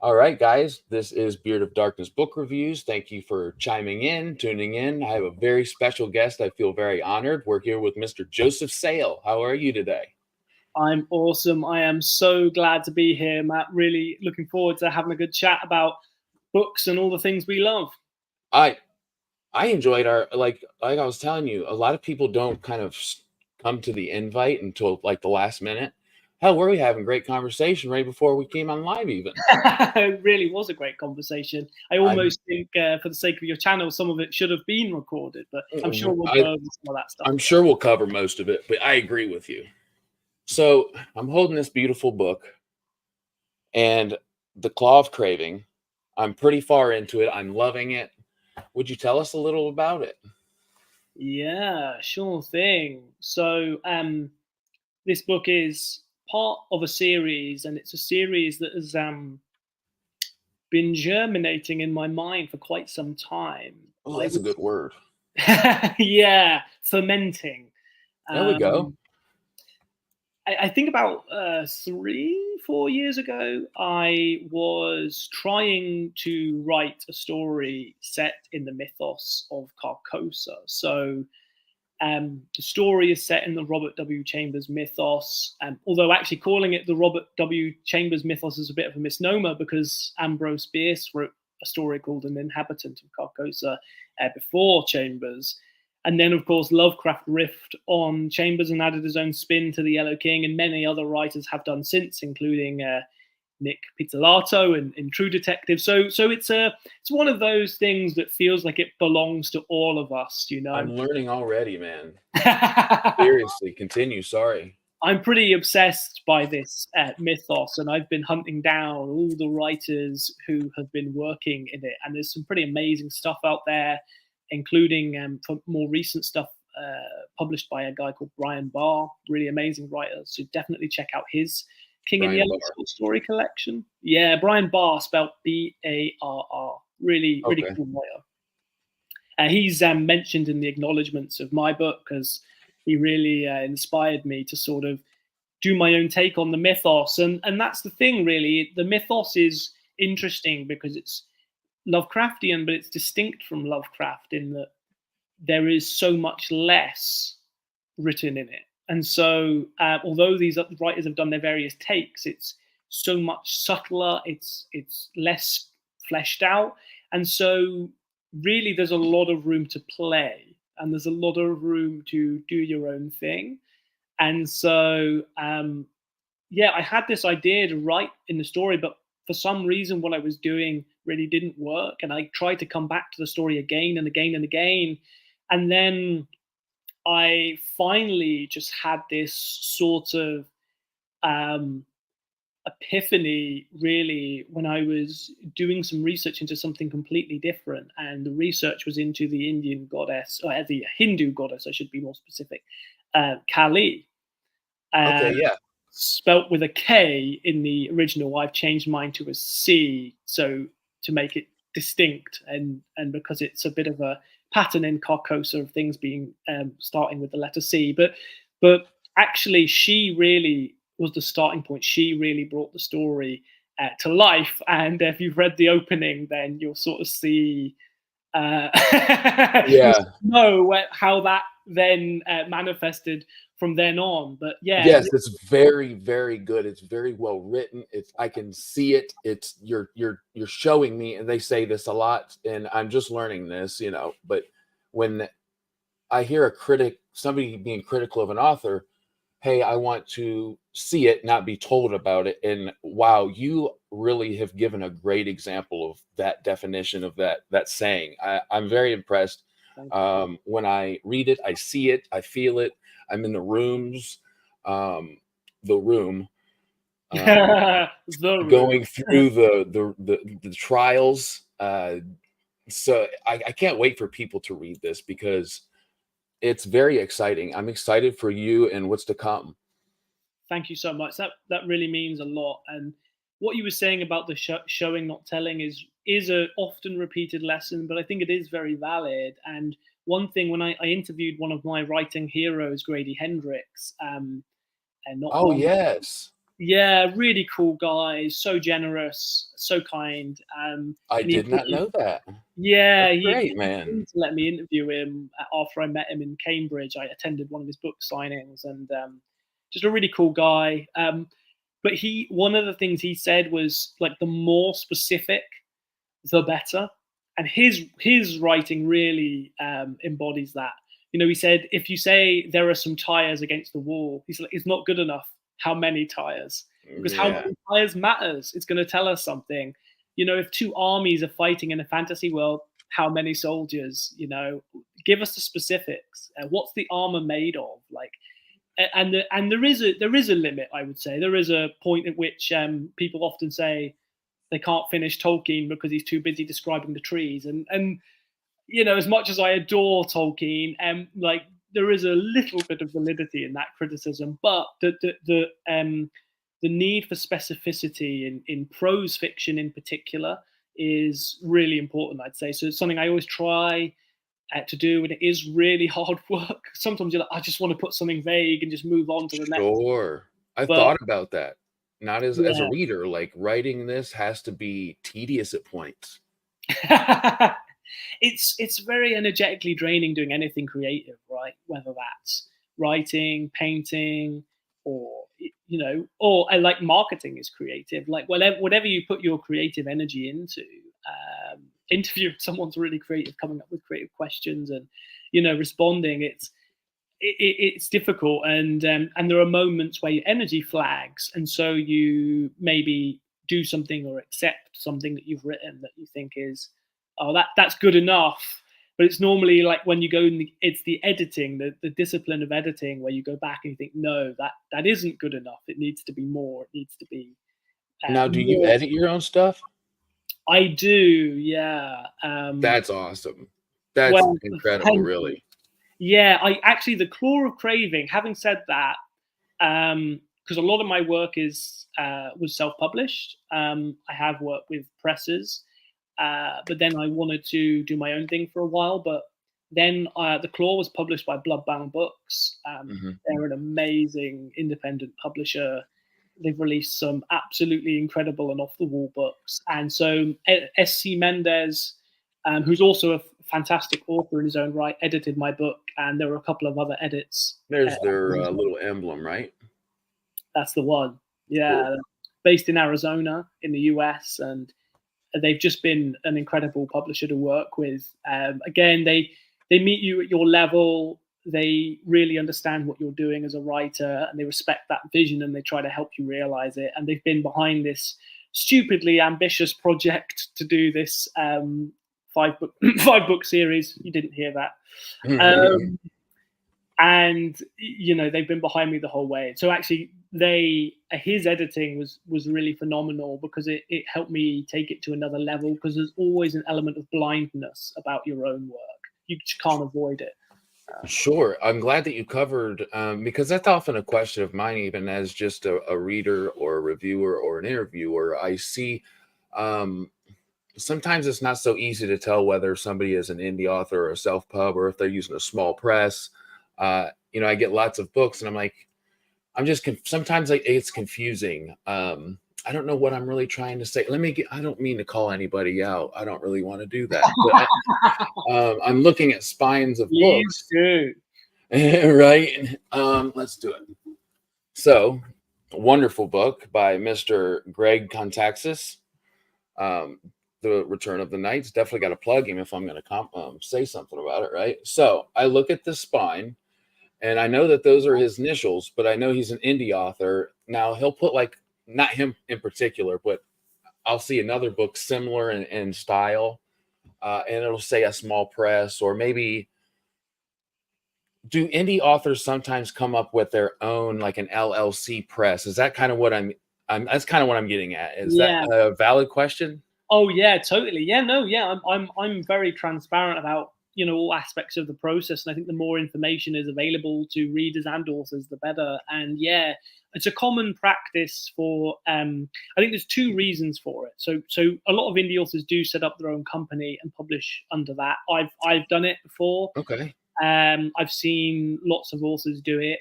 All right, guys, this is Beard of Darkness Book Reviews. Thank you for chiming in, tuning in. I have a very special guest. I feel very honored. We're here with Mr. Joseph Sale. How are you today? I'm awesome. I am so glad to be here, Matt. Really looking forward to having a good chat about books and all the things we love. I I enjoyed our like I was telling you, a lot of people don't kind of come to the invite until like the last minute. Hell, we're having great conversation right before we came on live even. It really was a great conversation. I I'm almost think, for the sake of your channel, some of it should have been recorded, but I'm sure we'll I, go over some of that stuff. I'm sure we'll cover most of it, but I agree with you. So I'm holding this beautiful book and the Claw of Craving. I'm pretty far into it. I'm loving it. Would you tell us a little about it? Yeah, sure thing. So, this book is part of a series, and it's a series that has been germinating in my mind for quite some time. Oh, I that's a would, good word. yeah, fermenting. There we go. Um, I think about 3, 4 years ago, I was trying to write a story set in the mythos of Carcosa. So the story is set in the Robert W. Chambers mythos, although actually calling it the Robert W. Chambers mythos is a bit of a misnomer because Ambrose Bierce wrote a story called An Inhabitant of Carcosa before Chambers. And then, of course, Lovecraft riffed on Chambers and added his own spin to the Yellow King, and many other writers have done since, including Nick Pizzolatto in True Detective. So it's one of those things that feels like it belongs to all of us, you know. I'm learning already, man. Seriously, continue. Sorry. I'm pretty obsessed by this mythos, and I've been hunting down all the writers who have been working in it. And there's some pretty amazing stuff out there, including more recent stuff published by a guy called Brian Barr, really amazing writer. So definitely check out his King in Brian Yellow Barr. short story collection. Yeah, Brian Barr, spelled Barr. Really, really Okay. cool writer. He's mentioned in the acknowledgements of my book because he really inspired me to sort of do my own take on the mythos. And that's the thing, really. The mythos is interesting because it's Lovecraftian, but it's distinct from Lovecraft in that there is so much less written in it. And so, although these writers have done their various takes, it's so much subtler. It's less fleshed out, and so really, there's a lot of room to play, and there's a lot of room to do your own thing. And so, yeah, I had this idea to write in the story, but for some reason, what I was doing really didn't work, and I tried to come back to the story again and again and again, and then I finally just had this sort of epiphany, really, when I was doing some research into something completely different. And the research was into the Indian goddess, or the Hindu goddess, I should be more specific, Kali. Okay, yeah. Spelt with a K in the original. I've changed mine to a C, so to make it distinct, and because it's a bit of a pattern in Carcosa of things being starting with the letter C. But actually, she really was the starting point. She really brought the story to life. And if you've read the opening, then you'll sort of see, Yeah. know how that then manifested from then on. But yeah, Yes, it's very, very good. It's very well written. I can see it. It's you're showing me, and they say this a lot, and I'm just learning this, but when I hear somebody being critical of an author, hey, I want to see it, not be told about it. And wow, you really have given a great example of that definition of that saying. I'm very impressed. When I read it, I see it, I feel it. I'm in the rooms, the room, going through the trials. So I can't wait for people to read this because it's very exciting. I'm excited for you and what's to come. Thank you so much. That really means a lot. And what you were saying about the showing, not telling, is a often repeated lesson, but I think it is very valid. And one thing, when I interviewed one of my writing heroes, Grady Hendrix, and not Oh long, yes, Yeah, really cool guy, so generous, so kind. I And he did not agreed, know that. yeah, That's he great, agreed man. to let me interview him after I met him in Cambridge. I attended one of his book signings, and just a really cool guy. But one of the things he said was like, the more specific, the better. And his writing really embodies that. He said, if you say there are some tires against the wall, he's like, it's not good enough. How many tires? Because how Yeah. many tires matters. It's going to tell us something. If two armies are fighting in a fantasy world, how many soldiers? Give us the specifics. What's the armor made of? Like, and there is a limit. I would say there is a point at which people often say they can't finish Tolkien because he's too busy describing the trees. And as much as I adore Tolkien, like, there is a little bit of validity in that criticism, but the need for specificity in prose fiction in particular is really important, I'd say. So it's something I always try to do, and it is really hard work. Sometimes you're like, I just want to put something vague and just move on to the next. Sure. I But thought about that. Not as a yeah. reader, like writing this has to be tedious at points. It's very energetically draining doing anything creative, right? Whether that's writing, painting, or or like marketing is creative. Like, whatever you put your creative energy into, interviewing someone's really creative, coming up with creative questions, and responding. It's difficult, and there are moments where your energy flags, and so you maybe do something or accept something that you've written that you think is, oh, that's good enough. But it's normally like when you go in it's the editing, the discipline of editing, where you go back and you think, no, that isn't good enough. It needs to be more. It needs to be Now, do you more. edit your own stuff? I do, yeah. That's awesome. That's Well, incredible, thank you. really. Yeah, I actually, the Claw of Craving. Having said that, because a lot of my work was self-published. I have worked with presses, but then I wanted to do my own thing for a while. But then the Claw was published by Bloodbound Books. Mhm. They're an amazing independent publisher. They've released some absolutely incredible and off-the-wall books. And so SC Mendez, who's also a fantastic author in his own right, edited my book, and there were a couple of other edits. There's their little emblem, right? That's the one. Cool. Yeah, based in Arizona in the US, and they've just been an incredible publisher to work with. Again, they meet you at your level. They really understand what you're doing as a writer, and they respect that vision, and they try to help you realize it. And they've been behind this stupidly ambitious project to do this 5-book series. You didn't hear that. And they've been behind me the whole way. So actually, his editing was really phenomenal, because it helped me take it to another level, because there's always an element of blindness about your own work. You just can't avoid it. Sure. I'm glad that you covered, because that's often a question of mine, even as just a reader or a reviewer or an interviewer. I see sometimes it's not so easy to tell whether somebody is an indie author or a self-pub, or if they're using a small press. I get lots of books and I'm like, sometimes it's confusing. I don't know what I'm really trying to say. I don't mean to call anybody out. I don't really want to do that. But I'm looking at spines of books. Please Right? Let's do it. So, wonderful book by Mr. Greg Contaxis. The Return of the Knights. Definitely got to plug him if I'm going to say something about it, right? So I look at the spine, and I know that those are his initials, but I know he's an indie author. Now he'll put, like, not him in particular, but I'll see another book similar in style, and it'll say a small press, or maybe, do indie authors sometimes come up with their own, like an LLC press? Is that kind of what that's kind of what I'm getting at. Is that Yeah. a valid question? Oh yeah, totally. Yeah, no, yeah. I'm very transparent about all aspects of the process, and I think the more information is available to readers and authors, the better. And yeah, it's a common practice for. I think there's two reasons for it. So a lot of indie authors do set up their own company and publish under that. I've done it before. Okay. I've seen lots of authors do it.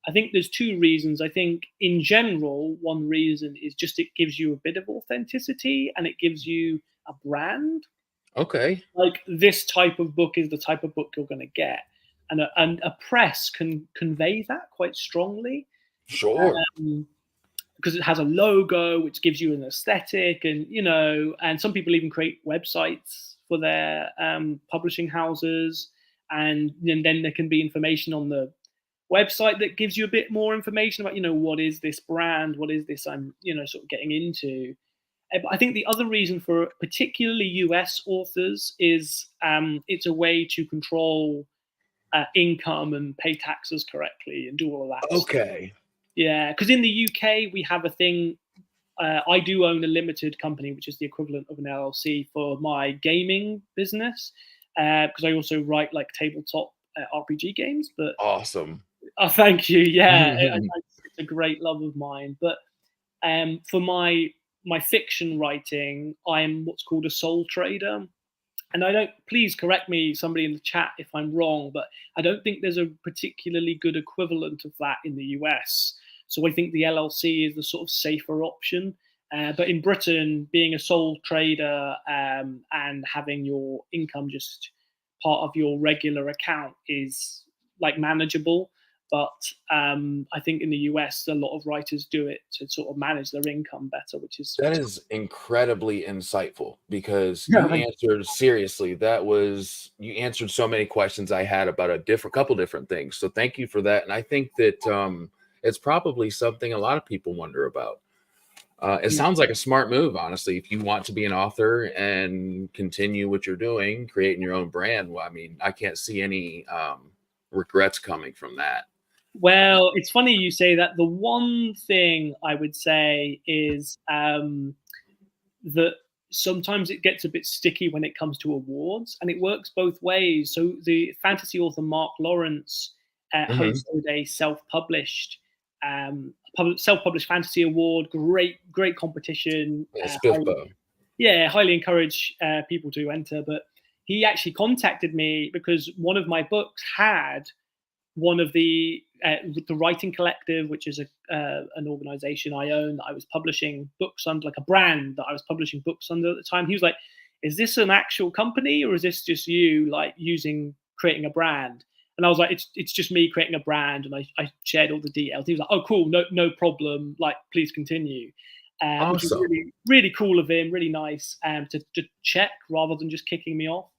I think there's two reasons. I think in general, one reason is just it gives you a bit of authenticity and it gives you a brand. Okay. Like this type of book is the type of book you're going to get, and a press can convey that quite strongly. Sure. Because it has a logo which gives you an aesthetic, and and some people even create websites for their publishing houses, and then there can be information on the website that gives you a bit more information about what is this brand, what is this I'm sort of getting into. But I think the other reason for particularly US authors is it's a way to control income and pay taxes correctly and do all of that. Okay. Yeah, because in the UK we have a thing. I do own a limited company, which is the equivalent of an LLC for my gaming business, because I also write like tabletop RPG games. But Awesome. oh, thank you. Yeah, it's a great love of mine. But for my fiction writing, I'm what's called a sole trader. And I don't, please correct me, somebody in the chat, if I'm wrong, but I don't think there's a particularly good equivalent of that in the US. So I think the LLC is the sort of safer option. But in Britain, being a sole trader and having your income just part of your regular account is like manageable. But I think in the US, a lot of writers do it to sort of manage their income better, which is... That is incredibly insightful, because you answered seriously. You answered so many questions I had about a couple different things. So thank you for that. And I think that it's probably something a lot of people wonder about. It sounds like a smart move, honestly. If you want to be an author and continue what you're doing, creating your own brand, well, I mean, I can't see any regrets coming from that. Well, it's funny you say that. The one thing I would say is that sometimes it gets a bit sticky when it comes to awards, and it works both ways. So the fantasy author Mark Lawrence hosted a self-published fantasy award. Great competition. Highly encourage people to enter. But he actually contacted me because one of my books had one of the Writing Collective, which is an organization I own, that I was publishing books under, like a brand that I was publishing books under at the time. He was like, "Is this an actual company, or is this just you like creating a brand?" And I was like, "It's just me creating a brand," and I shared all the details. He was like, "Oh, cool, no problem. Like, please continue." Awesome. Which was really, really cool of him, really nice to check rather than just kicking me off.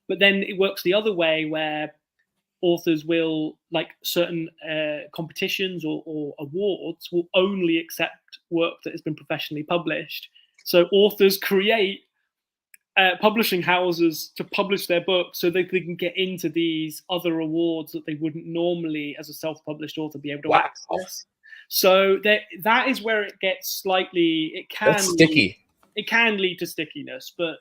But then it works the other way, where authors will, like certain competitions or awards, will only accept work that has been professionally published. So authors create publishing houses to publish their books so they can get into these other awards that they wouldn't normally, as a self-published author, be able to access. So that is where it gets slightly, That's sticky. It can lead to stickiness, but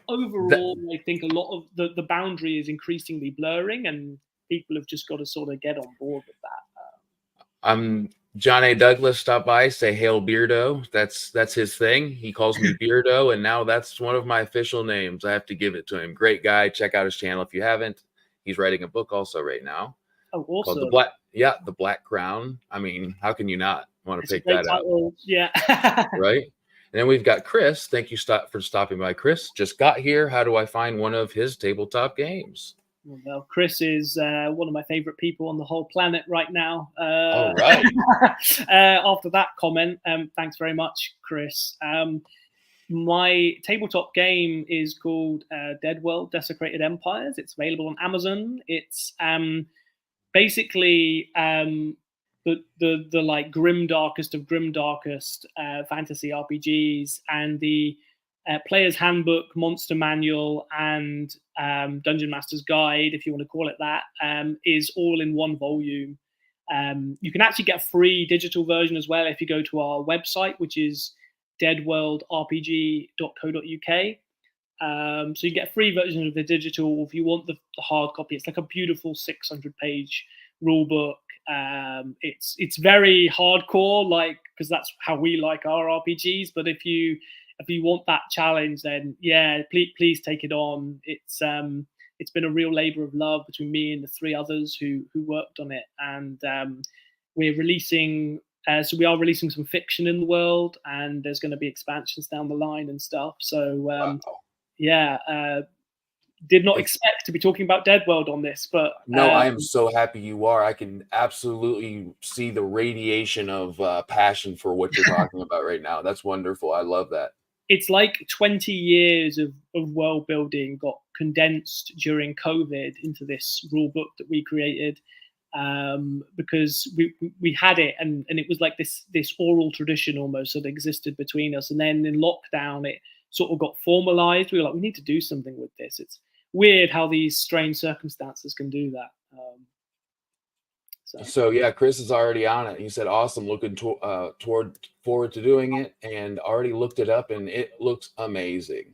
overall, I think a lot of the boundary is increasingly blurring, and people have just got to sort of get on board with that. John A. Douglas stopped by, say hail Beardo. That's his thing. He calls me Beardo, and now that's one of my official names. I have to give it to him. Great guy. Check out his channel if you haven't. He's writing a book also right now. Oh, awesome. Called The Black Crown. I mean, how can you not want to pick that title. Out? Yeah. Right. And then we've got Chris. Thank you for stopping by. Chris just got here. How do I find one of his tabletop games? Well, Chris is one of my favorite people on the whole planet right now. All right. After that comment, thanks very much, Chris. My tabletop game is called Dead World, Desecrated Empires. It's available on Amazon. It's basically the like grim darkest of grim darkest fantasy RPGs, and the Player's Handbook, Monster Manual, and Dungeon Master's Guide, if you want to call it that, is all in one volume. You can actually get a free digital version as well if you go to our website, which is deadworldrpg.co.uk. So you get a free version of the digital. If you want the hard copy, it's like a beautiful 600-page rule book. It's very hardcore, like, because that's how we like our RPGs. But if you want that challenge, then yeah, please take it on. It's been a real labor of love between me and the three others who worked on it, and we're releasing. So we are releasing some fiction in the world, and there's going to be expansions down the line and stuff. So Wow. did not expect to be talking about Dead World on this, but no, I am so happy you are. I can absolutely see the radiation of passion for what you're talking about right now. That's wonderful. I love that. It's like 20 years of world building got condensed during COVID into this rule book that we created, because we had it, and it was like this oral tradition almost that existed between us. And then in lockdown, it sort of got formalized. We were like, we need to do something with this. It's weird how these strange circumstances can do that. So yeah, Chris is already on it. He said, "Awesome, looking forward to doing it," and already looked it up, and it looks amazing.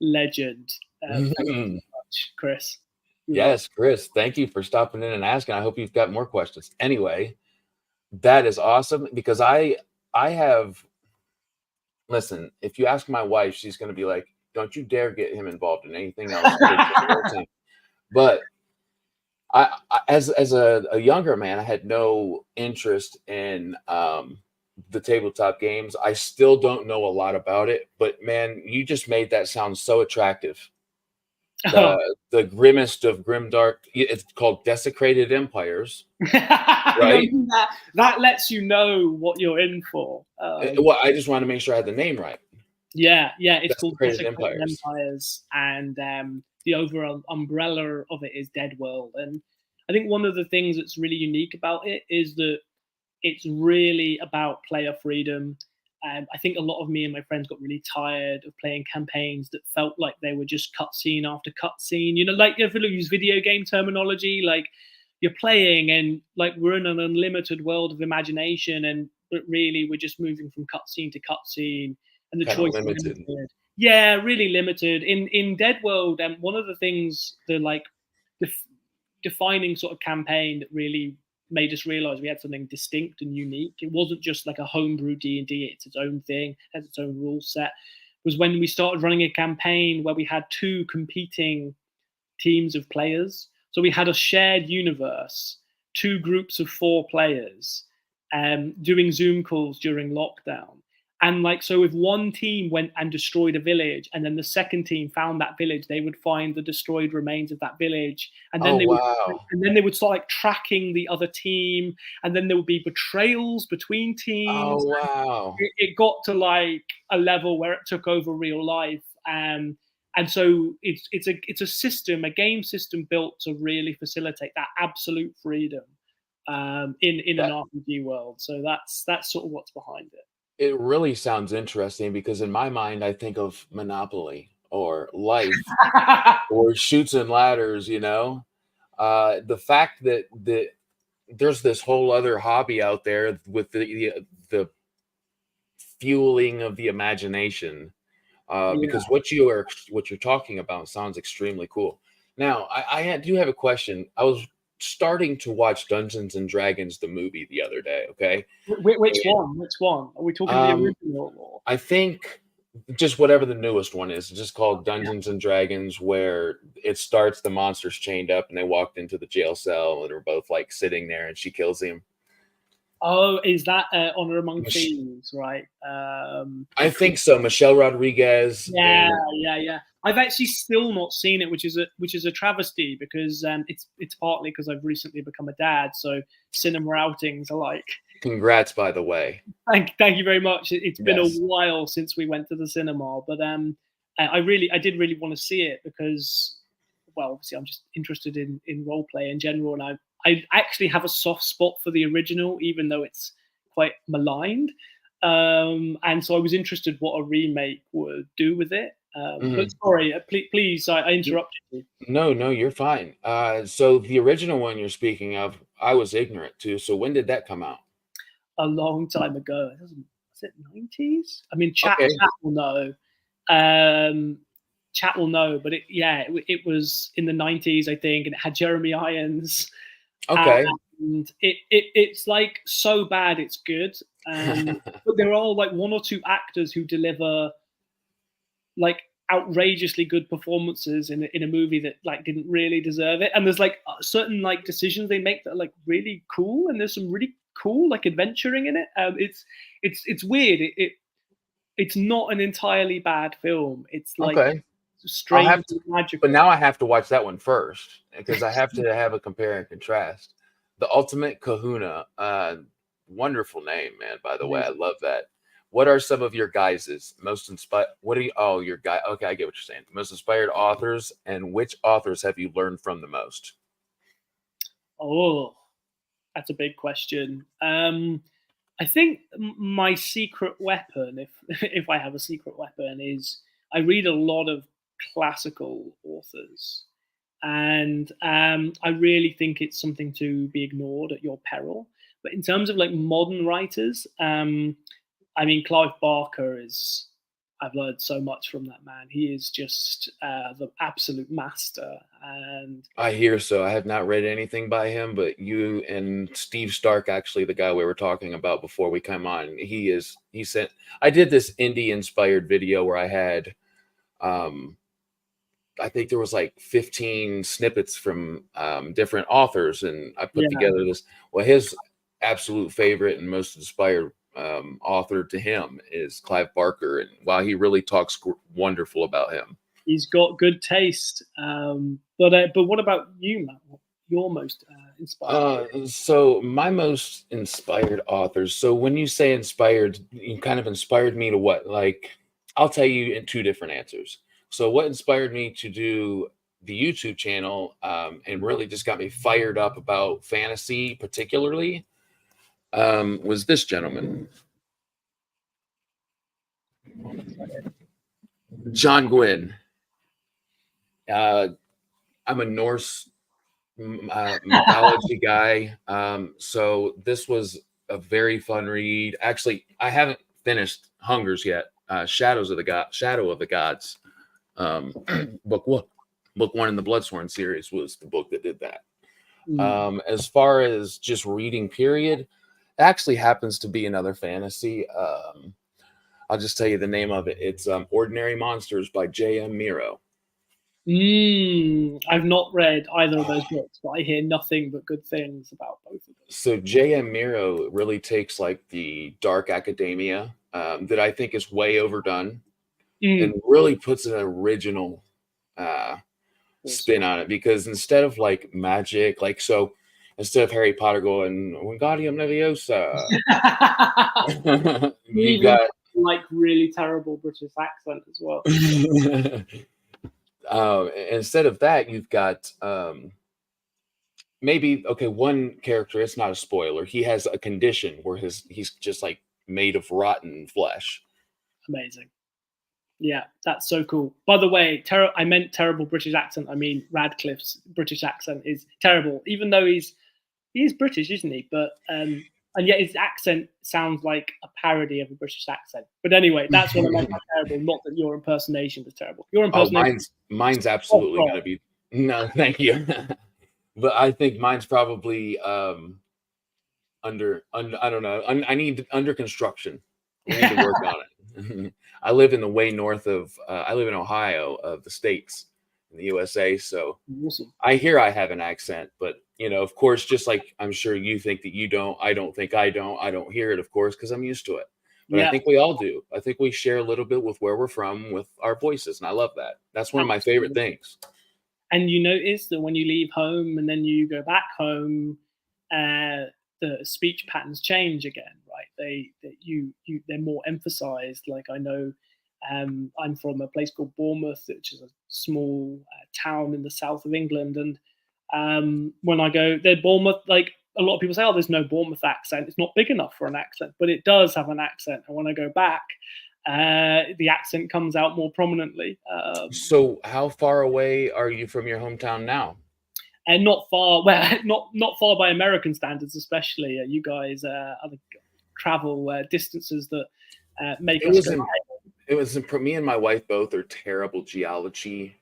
Legend. Thank you so much, Chris. Yes, Chris, thank you for stopping in and asking. I hope you've got more questions. Anyway, that is awesome, because I have, listen, if you ask my wife, she's going to be like, don't you dare get him involved in anything else. But I as a younger man, I had no interest in the tabletop games. I still don't know a lot about it, but man, you just made that sound so attractive. The grimmest of grimdark. It's called Desecrated Empires, right? that lets you know what you're in for. Well, I just wanted to make sure I had the name right. Yeah, it's called Desecrated Empires, and the overall umbrella of it is Dead World. And I think one of the things that's really unique about it is that it's really about player freedom. I think a lot of me and my friends got really tired of playing campaigns that felt like they were just cutscene after cutscene. You know, like if you use video game terminology, like you're playing and like we're in an unlimited world of imagination, but really we're just moving from cutscene to cutscene, and the choice is limited. Yeah, really limited. In Dead World, one of the things, the like defining sort of campaign that really made us realize we had something distinct and unique. It wasn't just like a homebrew D&D, it's its own thing, has its own rule set, was when we started running a campaign where we had two competing teams of players. So we had a shared universe, two groups of 4 players, doing Zoom calls during lockdown. And like, so if one team went and destroyed a village, and then the second team found that village, they would find the destroyed remains of that village. And then they would start like tracking the other team. And then there would be betrayals between teams. Oh, wow. It got to like a level where it took over real life. And so it's a system, a game system built to really facilitate that absolute freedom in an RPG world. So that's sort of what's behind it. It really sounds interesting, because in my mind, I think of Monopoly or Life or Chutes and Ladders, you know? The fact that there's this whole other hobby out there with the fueling of the imagination, because what you're talking about sounds extremely cool. Now, I do have a question. I was starting to watch Dungeons and Dragons the movie the other day. Okay, which one are we talking? The original or? I think just whatever the newest one is. It's just called Dungeons and Dragons, where it starts the monsters chained up and they walked into the jail cell and they're both like sitting there and she kills him. Oh, is that Honor Among Thieves, right? I think so. Michelle Rodriguez. Yeah. I've actually still not seen it, which is a travesty, because it's partly because I've recently become a dad, so cinema outings are like. Congrats, by the way. Thank you very much. It's been a while since we went to the cinema, but I did really want to see it because, well, obviously I'm just interested in role play in general, and I actually have a soft spot for the original, even though it's quite maligned. And so I was interested what a remake would do with it. But sorry, please, I interrupted you. No, you're fine. So the original one you're speaking of, I was ignorant to. So when did that come out? A long time ago. Was it 90s? I mean, chat will know. Chat will know, but it was in the 90s, I think, and it had Jeremy Irons. Okay. And it's like so bad it's good. But there are like 1 or 2 actors who deliver like outrageously good performances in a movie that like didn't really deserve it. And there's like certain like decisions they make that are like really cool, and there's some really cool, like adventuring in it. It's weird. It's not an entirely bad film. It's like Okay. I'll strange, have to, magical. but now I have to watch that one first because I have to have a compare and contrast. The Ultimate Kahuna, wonderful name, man. By the way, I love that. What are some of your guys's most inspired? What are you? Oh, your guy. Okay, I get what you're saying. Most inspired authors, and which authors have you learned from the most? Oh, that's a big question. I think my secret weapon, if if I have a secret weapon, is I read a lot of classical authors, and I really think it's something to be ignored at your peril. But in terms of like modern writers, I mean, Clive Barker is. I've learned so much from that man. He is just the absolute master, and I hear so. I have not read anything by him, but you and Steve Stark, actually, the guy we were talking about before we come on, he sent, I did this indie inspired video where I had, I think there was like 15 snippets from different authors, and I put yeah, together this. Well, his absolute favorite and most inspired author to him is Clive Barker, and while he really talks wonderful about him. he's got good taste. But what about you, Matt? Your most inspired? So my most inspired authors. So when you say inspired, you kind of inspired me to what? Like, I'll tell you in two different answers. So what inspired me to do the YouTube channel, and really just got me fired up about fantasy, particularly, was this gentleman, John Gwynn. I'm a Norse mythology guy. So this was a very fun read. Actually, I haven't finished Hungers yet. Shadow of the Gods. Book one in the Bloodsworn series was the book that did that. As far as just reading, period, it actually happens to be another fantasy. I'll just tell you the name of it. It's Ordinary Monsters by J.M. Miro. I've not read either of those books, but I hear nothing but good things about both of them. So J.M. Miro really takes like the dark academia that I think is way overdone, and really puts an original spin on it, because instead of like magic, like, so instead of Harry Potter going Wingardium Leviosa, you Even got like really terrible British accent as well. instead of that, you've got maybe, okay, one character, it's not a spoiler, he has a condition where he's just like made of rotten flesh. Amazing. Yeah, that's so cool. By the way, I meant terrible British accent. I mean Radcliffe's British accent is terrible, even though he's British, isn't he? But and yet his accent sounds like a parody of a British accent. But anyway, that's what I meant by terrible. Not that your impersonation was terrible. Your impersonation. Mine's absolutely going to be, no, thank you. But I think mine's probably under I don't know. I need under construction. We need to work on it. I live in the way north of I live in Ohio, of the states in the USA, so Awesome. I hear I have an accent, but of course, just like I'm sure you think that you don't, I don't think I don't hear it, of course, because I'm used to it. But yeah. I think we all do. I think we share a little bit with where we're from with our voices, and I love that. That's one of my favorite things. And you notice that when you leave home and then you go back home, the speech patterns change again, right? They're more emphasized. Like, I know I'm from a place called Bournemouth, which is a small town in the south of England, and when I go there, Bournemouth, like a lot of people say, oh, there's no Bournemouth accent. It's not big enough for an accent, but it does have an accent. And when I go back, the accent comes out more prominently. So how far away are you from your hometown now? And not far, well, not far by American standards, especially. You guys are the travel distances that make us go. It was me and my wife both are terrible geology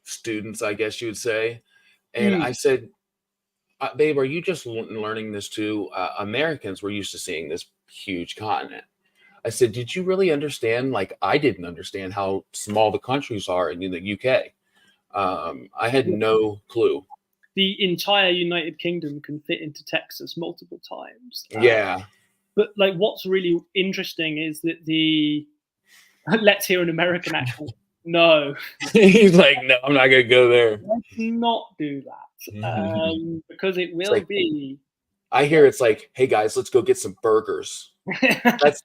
students, I guess you would say. And I said, babe, are you just learning this too? Americans were used to seeing this huge continent. I said, did you really understand? Like, I didn't understand how small the countries are in the UK. I had no clue. the entire United Kingdom can fit into Texas multiple times. Yeah. But like, what's really interesting is that let's hear an American accent. No, He's like, no, I'm not gonna go there. let's not do that, because it will like, be. I hear it's like, hey guys, let's go get some burgers.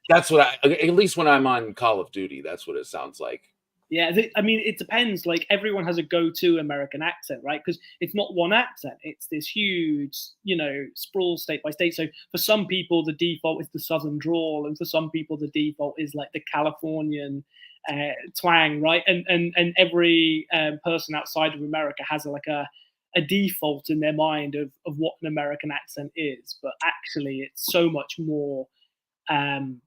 That's what at least when I'm on Call of Duty, that's what it sounds like. Yeah, I mean, it depends. Like, everyone has a go-to American accent, right? Because it's not one accent; it's this huge, sprawl state by state. So for some people, the default is the Southern drawl, and for some people, the default is like the Californian twang, right? And every person outside of America has like a default in their mind of what an American accent is, but actually, it's so much more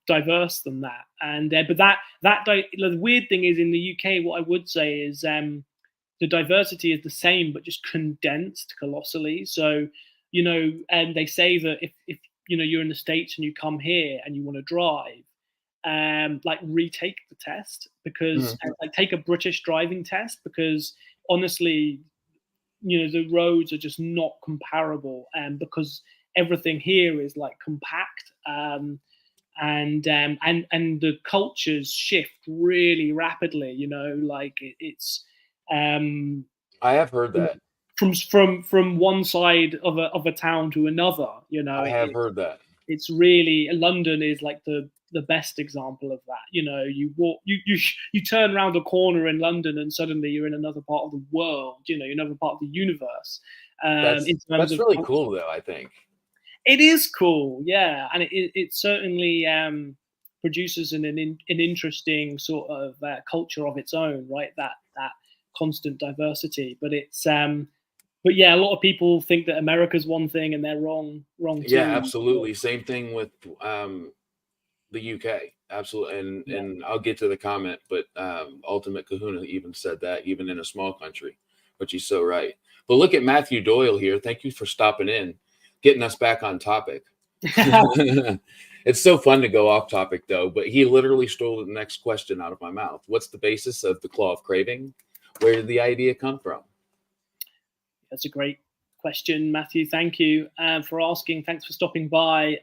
diverse than that. And but the weird thing is, in the UK, what I would say is the diversity is the same, but just condensed colossally. So and they say that if you're in the States and you come here and you want to drive, like, retake the test, because like, take a British driving test, because honestly, the roads are just not comparable, because everything here is like compact. And the cultures shift really rapidly. It's I have heard that. From one side of a town to another. I have heard that. It's really, London is like the best example of that. You walk, you turn around a corner in London, and suddenly you're in another part of the world. Another part of the universe. That's really cool, though, I think. It is cool, yeah, and it certainly produces an interesting sort of culture of its own, right? That constant diversity, but it's but yeah, a lot of people think that America's one thing and they're wrong too. Yeah, absolutely. Same thing with the UK, absolutely. And I'll get to the comment, but Ultimate Kahuna even said that, even in a small country, which he's so right. But look at Matthew Doyle here. Thank you for stopping in, getting us back on topic. It's so fun to go off topic, though, but he literally stole the next question out of my mouth. What's the basis of the Claw of Craving? Where did the idea come from? That's a great question, Matthew. Thank you for asking. Thanks for stopping by.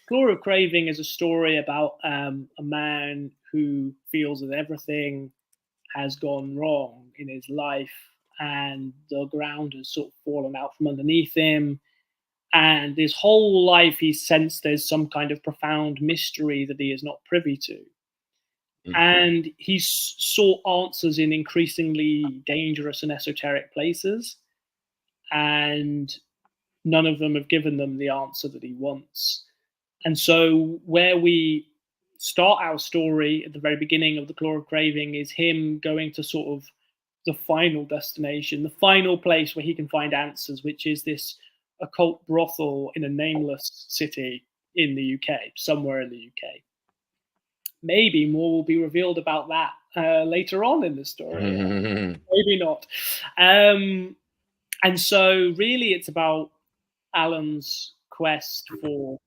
Claw of Craving is a story about a man who feels that everything has gone wrong in his life, and the ground has sort of fallen out from underneath him. And his whole life, he sensed there's some kind of profound mystery that he is not privy to. Mm-hmm. And he sought answers in increasingly dangerous and esoteric places. And none of them have given them the answer that he wants. And so where we start our story at the very beginning of the Claw of Craving is him going to sort of the final destination, the final place where he can find answers, which is this occult brothel in a nameless city in the UK, somewhere in the UK. Maybe more will be revealed about that later on in the story. Maybe not. And so really it's about Alan's quest for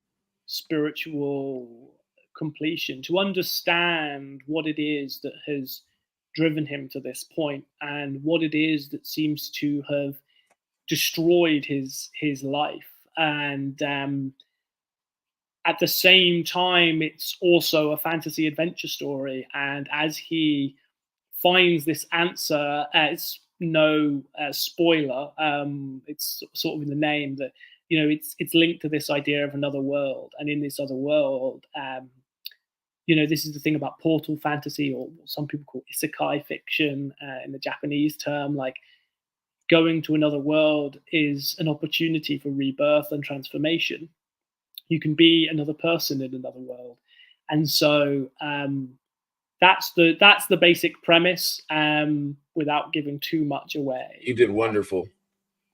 spiritual completion, to understand what it is that has driven him to this point and what it is that seems to have destroyed his life. And at the same time, it's also a fantasy adventure story. And as he finds this answer, it's no spoiler. It's sort of in the name that, it's linked to this idea of another world. And in this other world, this is the thing about portal fantasy, or what some people call isekai fiction in the Japanese term. Like, going to another world is an opportunity for rebirth and transformation. You can be another person in another world. And so that's the basic premise, without giving too much away. You did wonderful.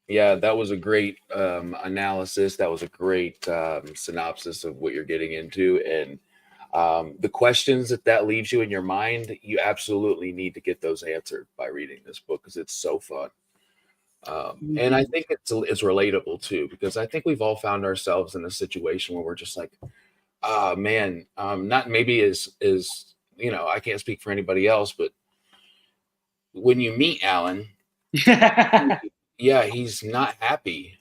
Yeah, that was a great analysis. That was a great synopsis of what you're getting into. And the questions that leaves you in your mind, you absolutely need to get those answered by reading this book, because it's so fun. And I think it's relatable too, because I think we've all found ourselves in a situation where we're just like, man, not maybe is I can't speak for anybody else, but when you meet Alan, yeah, he's not happy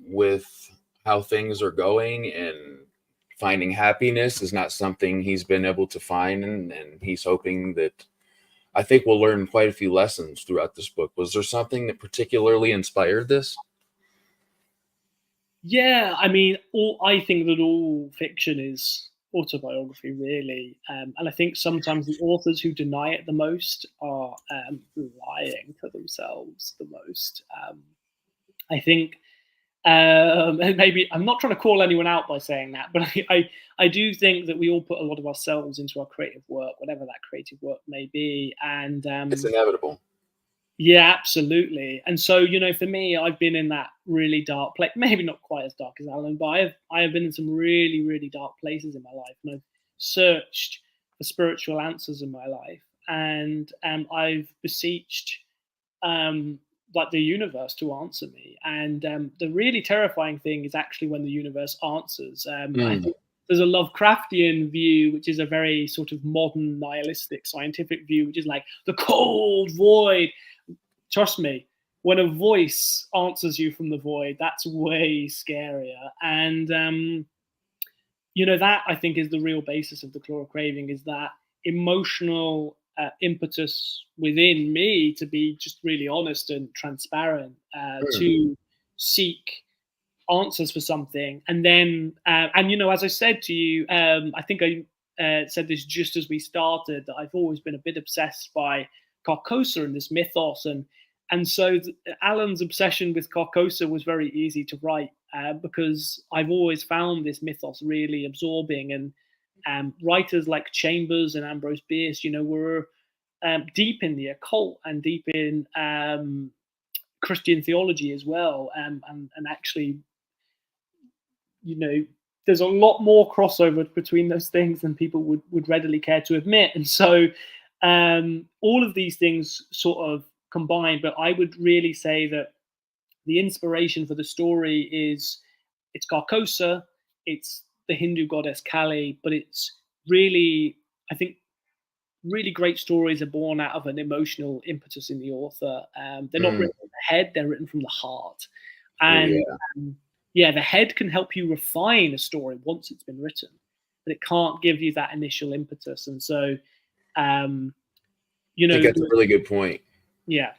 with how things are going, and finding happiness is not something he's been able to find, and he's hoping that, I think we'll learn quite a few lessons throughout this book. Was there something that particularly inspired this? Yeah, I mean, I think that all fiction is autobiography, really, and I think sometimes the authors who deny it the most are lying to themselves the most. I think, and maybe I'm not trying to call anyone out by saying that, but I do think that we all put a lot of ourselves into our creative work, whatever that creative work may be, and It's inevitable. yeah, absolutely. And so, for me, I've been in that really dark place, maybe not quite as dark as Alan, but I have been in some really, really dark places in my life, and I've searched for spiritual answers in my life, and I've beseeched like the universe to answer me. And the really terrifying thing is actually when the universe answers. I think there's a Lovecraftian view, which is a very sort of modern nihilistic scientific view, which is like the cold void. Trust me, when a voice answers you from the void, that's way scarier. And that I think is the real basis of the Craving, is that emotional impetus within me to be just really honest and transparent, to seek answers for something. And then as I said to you, I think I said this just as we started, that I've always been a bit obsessed by Carcosa and this mythos, and so Alan's obsession with Carcosa was very easy to write, because I've always found this mythos really absorbing. And writers like Chambers and Ambrose Bierce, were deep in the occult and deep in Christian theology as well, and actually, there's a lot more crossover between those things than people would readily care to admit. And so all of these things sort of combined, but I would really say that the inspiration for the story it's Carcosa, it's the Hindu goddess Kali, but it's really, I think, really great stories are born out of an emotional impetus in the author. They're not written from the head, they're written from the heart. And the head can help you refine a story once it's been written, but it can't give you that initial impetus. And so, I think that's a really good point. Yeah.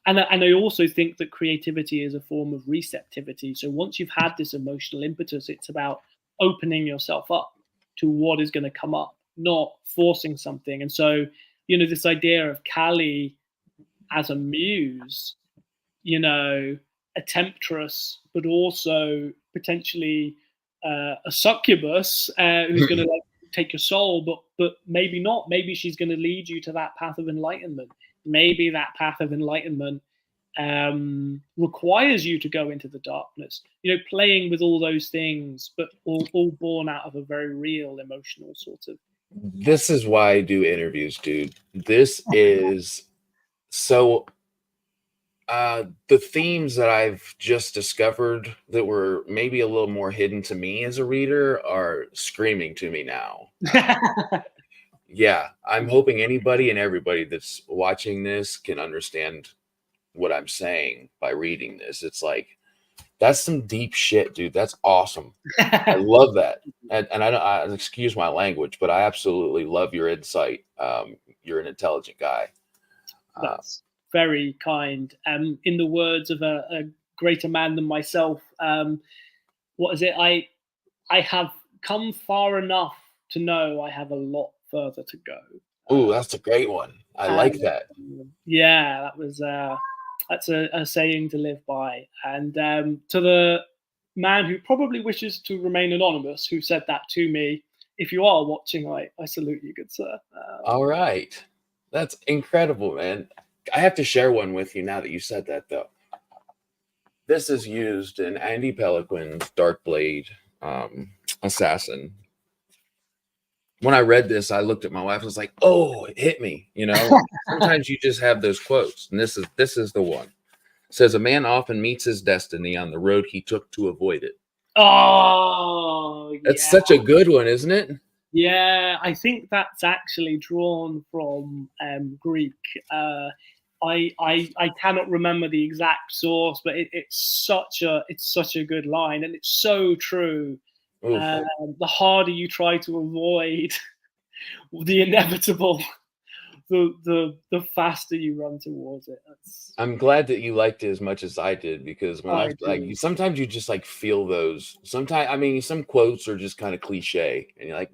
And I also think that creativity is a form of receptivity. So once you've had this emotional impetus, it's about opening yourself up to what is going to come up, not forcing something. And so, this idea of Kali as a muse, a temptress, but also potentially a succubus who's going to take your soul, but maybe not. Maybe she's going to lead you to that path of enlightenment. Maybe that path of enlightenment requires you to go into the darkness. Playing with all those things, but all born out of a very real emotional sort of. This is why I do interviews, dude. This is so. The themes that I've just discovered that were maybe a little more hidden to me as a reader are screaming to me now. Yeah, I'm hoping anybody and everybody that's watching this can understand what I'm saying by reading this. It's like, that's some deep shit, dude. That's awesome. I love that. And I excuse my language, but I absolutely love your insight. You're an intelligent guy. That's very kind. In the words of a greater man than myself, what is it? I have come far enough to know I have a lot further to go. Ooh, that's a great one. I like that. Yeah, that's a saying to live by. And to the man who probably wishes to remain anonymous, who said that to me, if you are watching, I salute you, good sir. All right. That's incredible, man. I have to share one with you now that you said that, though. This is used in Andy Peliquin's Dark Blade Assassin. When I read this, I looked at my wife and was like, oh, it hit me. Sometimes you just have those quotes. And this is the one. It says, a man often meets his destiny on the road he took to avoid it. Oh, that's such a good one, isn't it? Yeah, I think that's actually drawn from Greek. I cannot remember the exact source, but it's such a good line, and it's so true. The harder you try to avoid the inevitable, the faster you run towards it. I'm glad that you liked it as much as I did, because when I like, sometimes you just like feel those. Sometimes, I mean, some quotes are just kind of cliche, and you're like,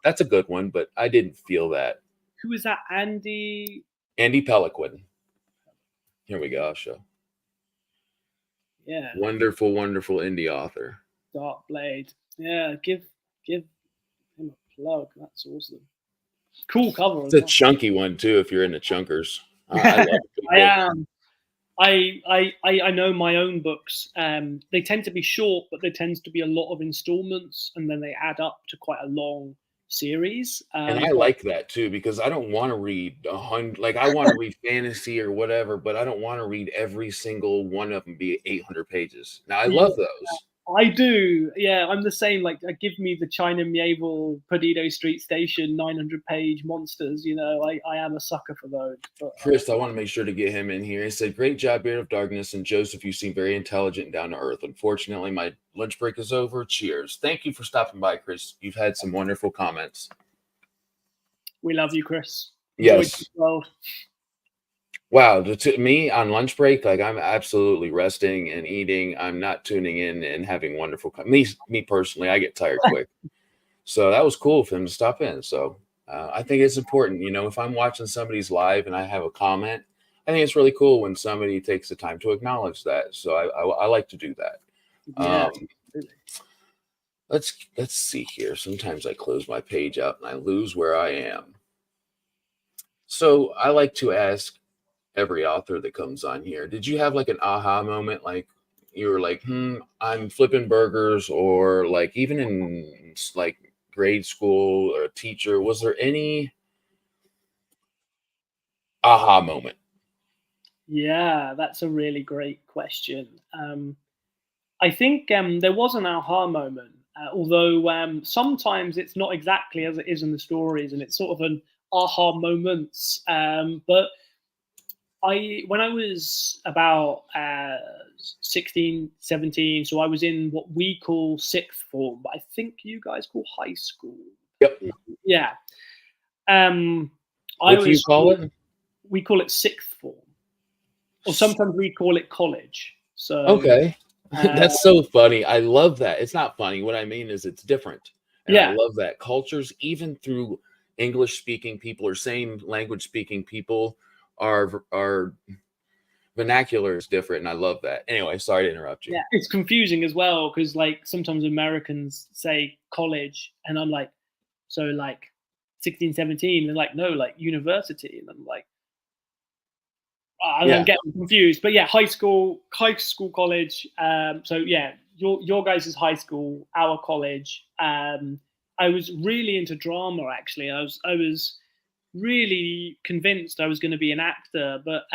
that's a good one, but I didn't feel that. Who is that? Andy Peliquin. Here we go. I'll show. Yeah. Wonderful, wonderful indie author. Dark Blade. Yeah, give him a plug. That's awesome. Cool cover. It's a chunky one too, if you're into chunkers. I love it. I am. I know my own books. They tend to be short, but there tends to be a lot of installments, and then they add up to quite a long series. And I like that too, because I don't want to read 100. Like, I want to read fantasy or whatever, but I don't want to read every single one of them be 800 pages. Now, I love those. I do. Yeah, I'm the same. Like, give me the China Mieville Perdido Street Station 900-page monsters. You know, I am a sucker for those. But, Chris, I want to make sure to get him in here. He said, "Great job, Beard of Darkness, and Joseph, you seem very intelligent and down to earth. Unfortunately, my lunch break is over. Cheers." Thank you for stopping by, Chris. You've had some wonderful comments. We love you, Chris. Yes. Wow, to me on lunch break, like, I'm absolutely resting and eating. I'm not tuning in and having wonderful. Me personally, I get tired quick. So that was cool for him to stop in. So I think it's important, you know, if I'm watching somebody's live and I have a comment, I think it's really cool when somebody takes the time to acknowledge that. So I like to do that. Yeah. Let's see here. Sometimes I close my page out and I lose where I am. So I like to ask every author that comes on here, did you have like an aha moment? Like, you were like, I'm flipping burgers, or like even in like grade school or a teacher, was there any aha moment? Yeah, that's a really great question. I think there was an aha moment, although sometimes it's not exactly as it is in the stories, and it's sort of an aha moments. But when I was about 16, 17, so I was in what we call sixth form, but I think you guys call high school. Yep. Yeah. What do you call it? We call it sixth form, or sometimes we call it college. So okay. That's so funny. I love that. It's not funny. What I mean is it's different. And I love that cultures, even through English speaking people or same language speaking people, our vernacular is different, and I love that. Anyway, sorry to interrupt you. Yeah, it's confusing as well, because like sometimes Americans say college, and I'm like, so like 16, 17, and like, no, like university, and I'm like, I don't get confused. But yeah, high school, college. So yeah, your guys' high school, our college. I was really into drama, actually. I was really convinced I was going to be an actor, but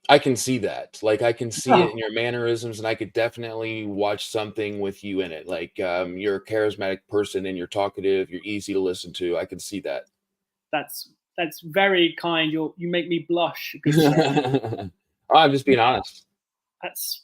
I can see that. Like, I can see it in your mannerisms, and I could definitely watch something with you in it. Like, you're a charismatic person, and you're talkative. You're easy to listen to. I can see that. That's very kind. You make me blush. I'm just being honest.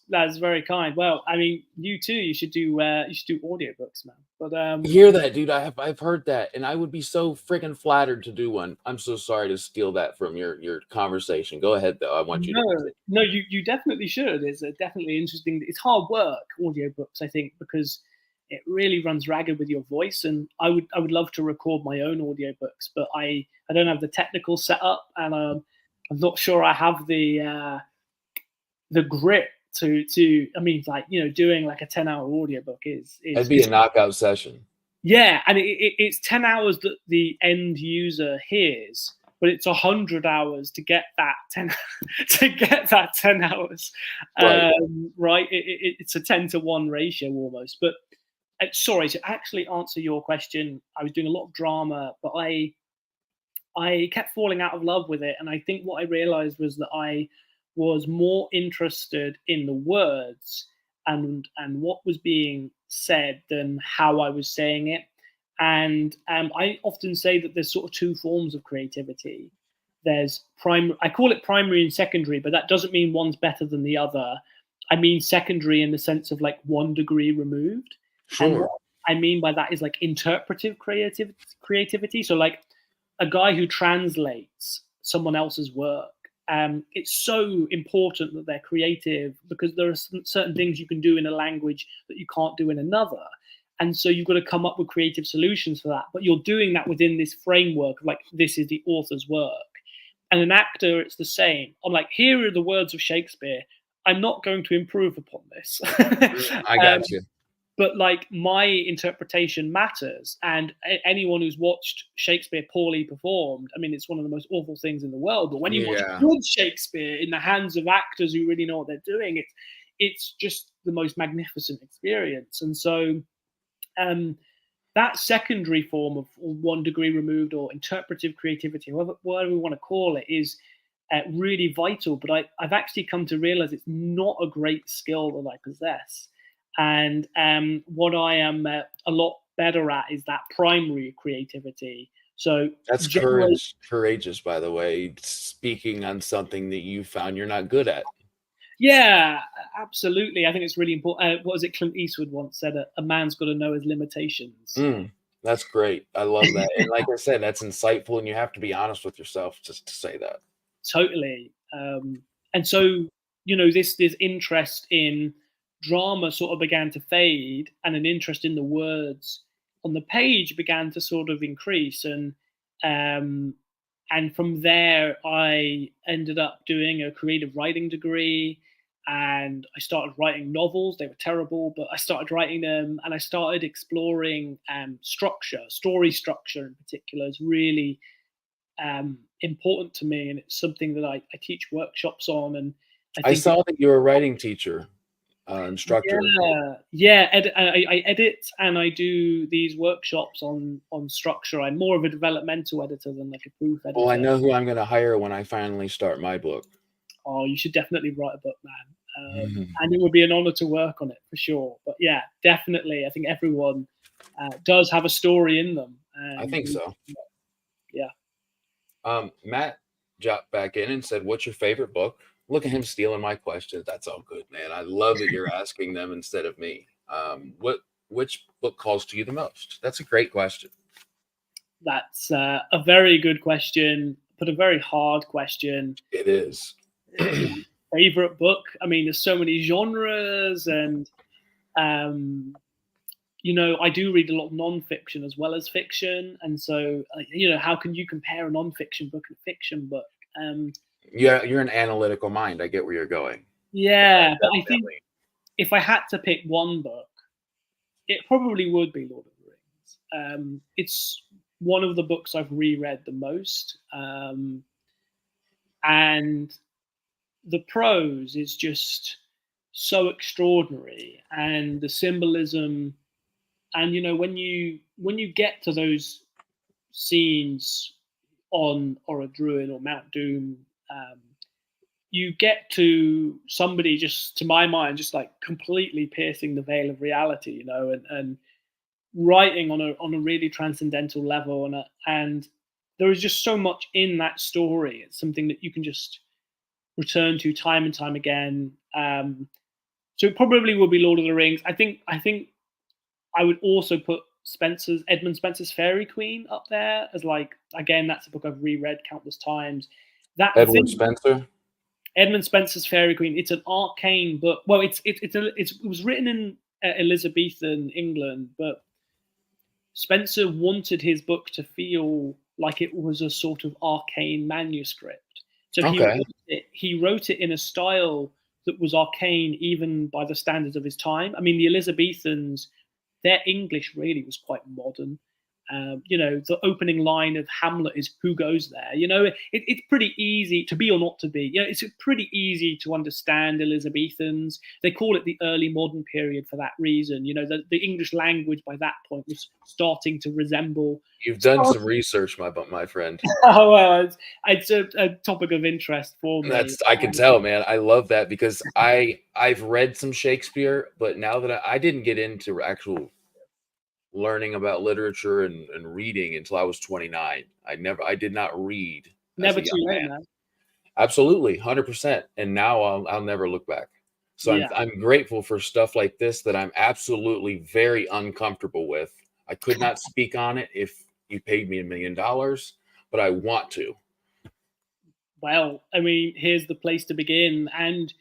That's very kind. Well, I mean, you too. You should do audiobooks, man. But hear that, dude. I've heard that, and I would be so freaking flattered to do one. I'm so sorry to steal that from your conversation. Go ahead, though. I want you to. No, you definitely should. It's definitely interesting. It's hard work, audiobooks, I think, because it really runs ragged with your voice. And I would love to record my own audiobooks, but I don't have the technical setup, and I'm not sure I have the grit to I mean, like, you know, doing like a 10-hour audiobook is that'd be a knockout session. Yeah, and it's 10 hours that the end user hears, but it's 100 hours to get that 10 hours. Right? It's a 10-to-1 ratio almost. But sorry, to actually answer your question, I was doing a lot of drama, but I kept falling out of love with it, and I think what I realized was that I was more interested in the words and what was being said than how I was saying it. And I often say that there's sort of two forms of creativity. there's I call it primary and secondary, but that doesn't mean one's better than the other. I mean secondary in the sense of like 1 degree removed. And Sure. what I mean by that is like interpretive creativity. So like a guy who translates someone else's work. It's so important that they're creative because there are certain things you can do in a language that you can't do in another. And so you've got to come up with creative solutions for that. But you're doing that within this framework of like, this is the author's work. And an actor, it's the same. I'm like, here are the words of Shakespeare. I'm not going to improve upon this. I got you. But like my interpretation matters, and anyone who's watched Shakespeare poorly performed, I mean, it's one of the most awful things in the world. But when you watch good Shakespeare in the hands of actors who really know what they're doing, it's just the most magnificent experience. And so that secondary form of 1 degree removed or interpretive creativity, whatever we want to call it, is really vital. But I've actually come to realize it's not a great skill that I possess. And what I am a lot better at is that primary creativity. So that's courageous, by the way, speaking on something that you found you're not good at. Yeah, absolutely. I think it's really important. What was it Clint Eastwood once said? A man's got to know his limitations. That's great. I love that. And like I said, that's insightful, and you have to be honest with yourself just to say that. Totally. And so, this interest in drama sort of began to fade, and an interest in the words on the page began to sort of increase. And from there, I ended up doing a creative writing degree, and I started writing novels. They were terrible, but I started writing them, and I started exploring story structure in particular is really important to me, and it's something that I teach workshops on. And I saw that you're a writing teacher, instructor. Yeah. I edit and I do these workshops on structure. I'm more of a developmental editor than like a proof editor. Well, I know who I'm going to hire when I finally start my book. Oh, you should definitely write a book, man. And it would be an honor to work on it for sure. But yeah, definitely. I think everyone does have a story in them. I think so. Yeah. Matt dropped back in and said, "What's your favorite book?" Look at him stealing my questions. That's all good, man. I love that you're asking them instead of me. Which book calls to you the most? That's a great question. That's a very good question, but a very hard question. It is. Favorite book? I mean, there's so many genres, and I do read a lot of nonfiction as well as fiction, and so how can you compare a nonfiction book and a fiction book? Yeah, you're an analytical mind. I get where you're going. Yeah, but I think if I had to pick one book, it probably would be Lord of the Rings. It's one of the books I've reread the most, and the prose is just so extraordinary, and the symbolism, and when you get to those scenes on Druid or Mount Doom, you get to somebody, just to my mind, just like completely piercing the veil of reality, and writing on a really transcendental level, and there is just so much in that story. It's something that you can just return to time and time again. So it probably would be Lord of the Rings. I think I would also put Edmund Spencer's Fairy Queen up there as again, that's a book I've reread countless times. Edmund Spencer's Fairy Queen. It's an arcane book. Well, it was written in Elizabethan England, but Spencer wanted his book to feel like it was a sort of arcane manuscript. So he wrote it in a style that was arcane even by the standards of his time. I mean, the Elizabethans, their English really was quite modern. The opening line of Hamlet is "Who goes there?" It's pretty easy to be or not to be. It's pretty easy to understand Elizabethans. They call it the early modern period for that reason. The English language by that point was starting to resemble. You've done some research, my friend. Oh well, it's a topic of interest for me. I can tell, man. I love that because I've read some Shakespeare, but now that I didn't get into actual learning about literature and reading until I was 29. I did not read Never too late, man. Absolutely, 100%. And now I'll never look back. So Yeah. I'm grateful for stuff like this that I'm absolutely very uncomfortable with. I could not speak on it if you paid me $1 million, but I want to. Well, I mean, here's the place to begin. And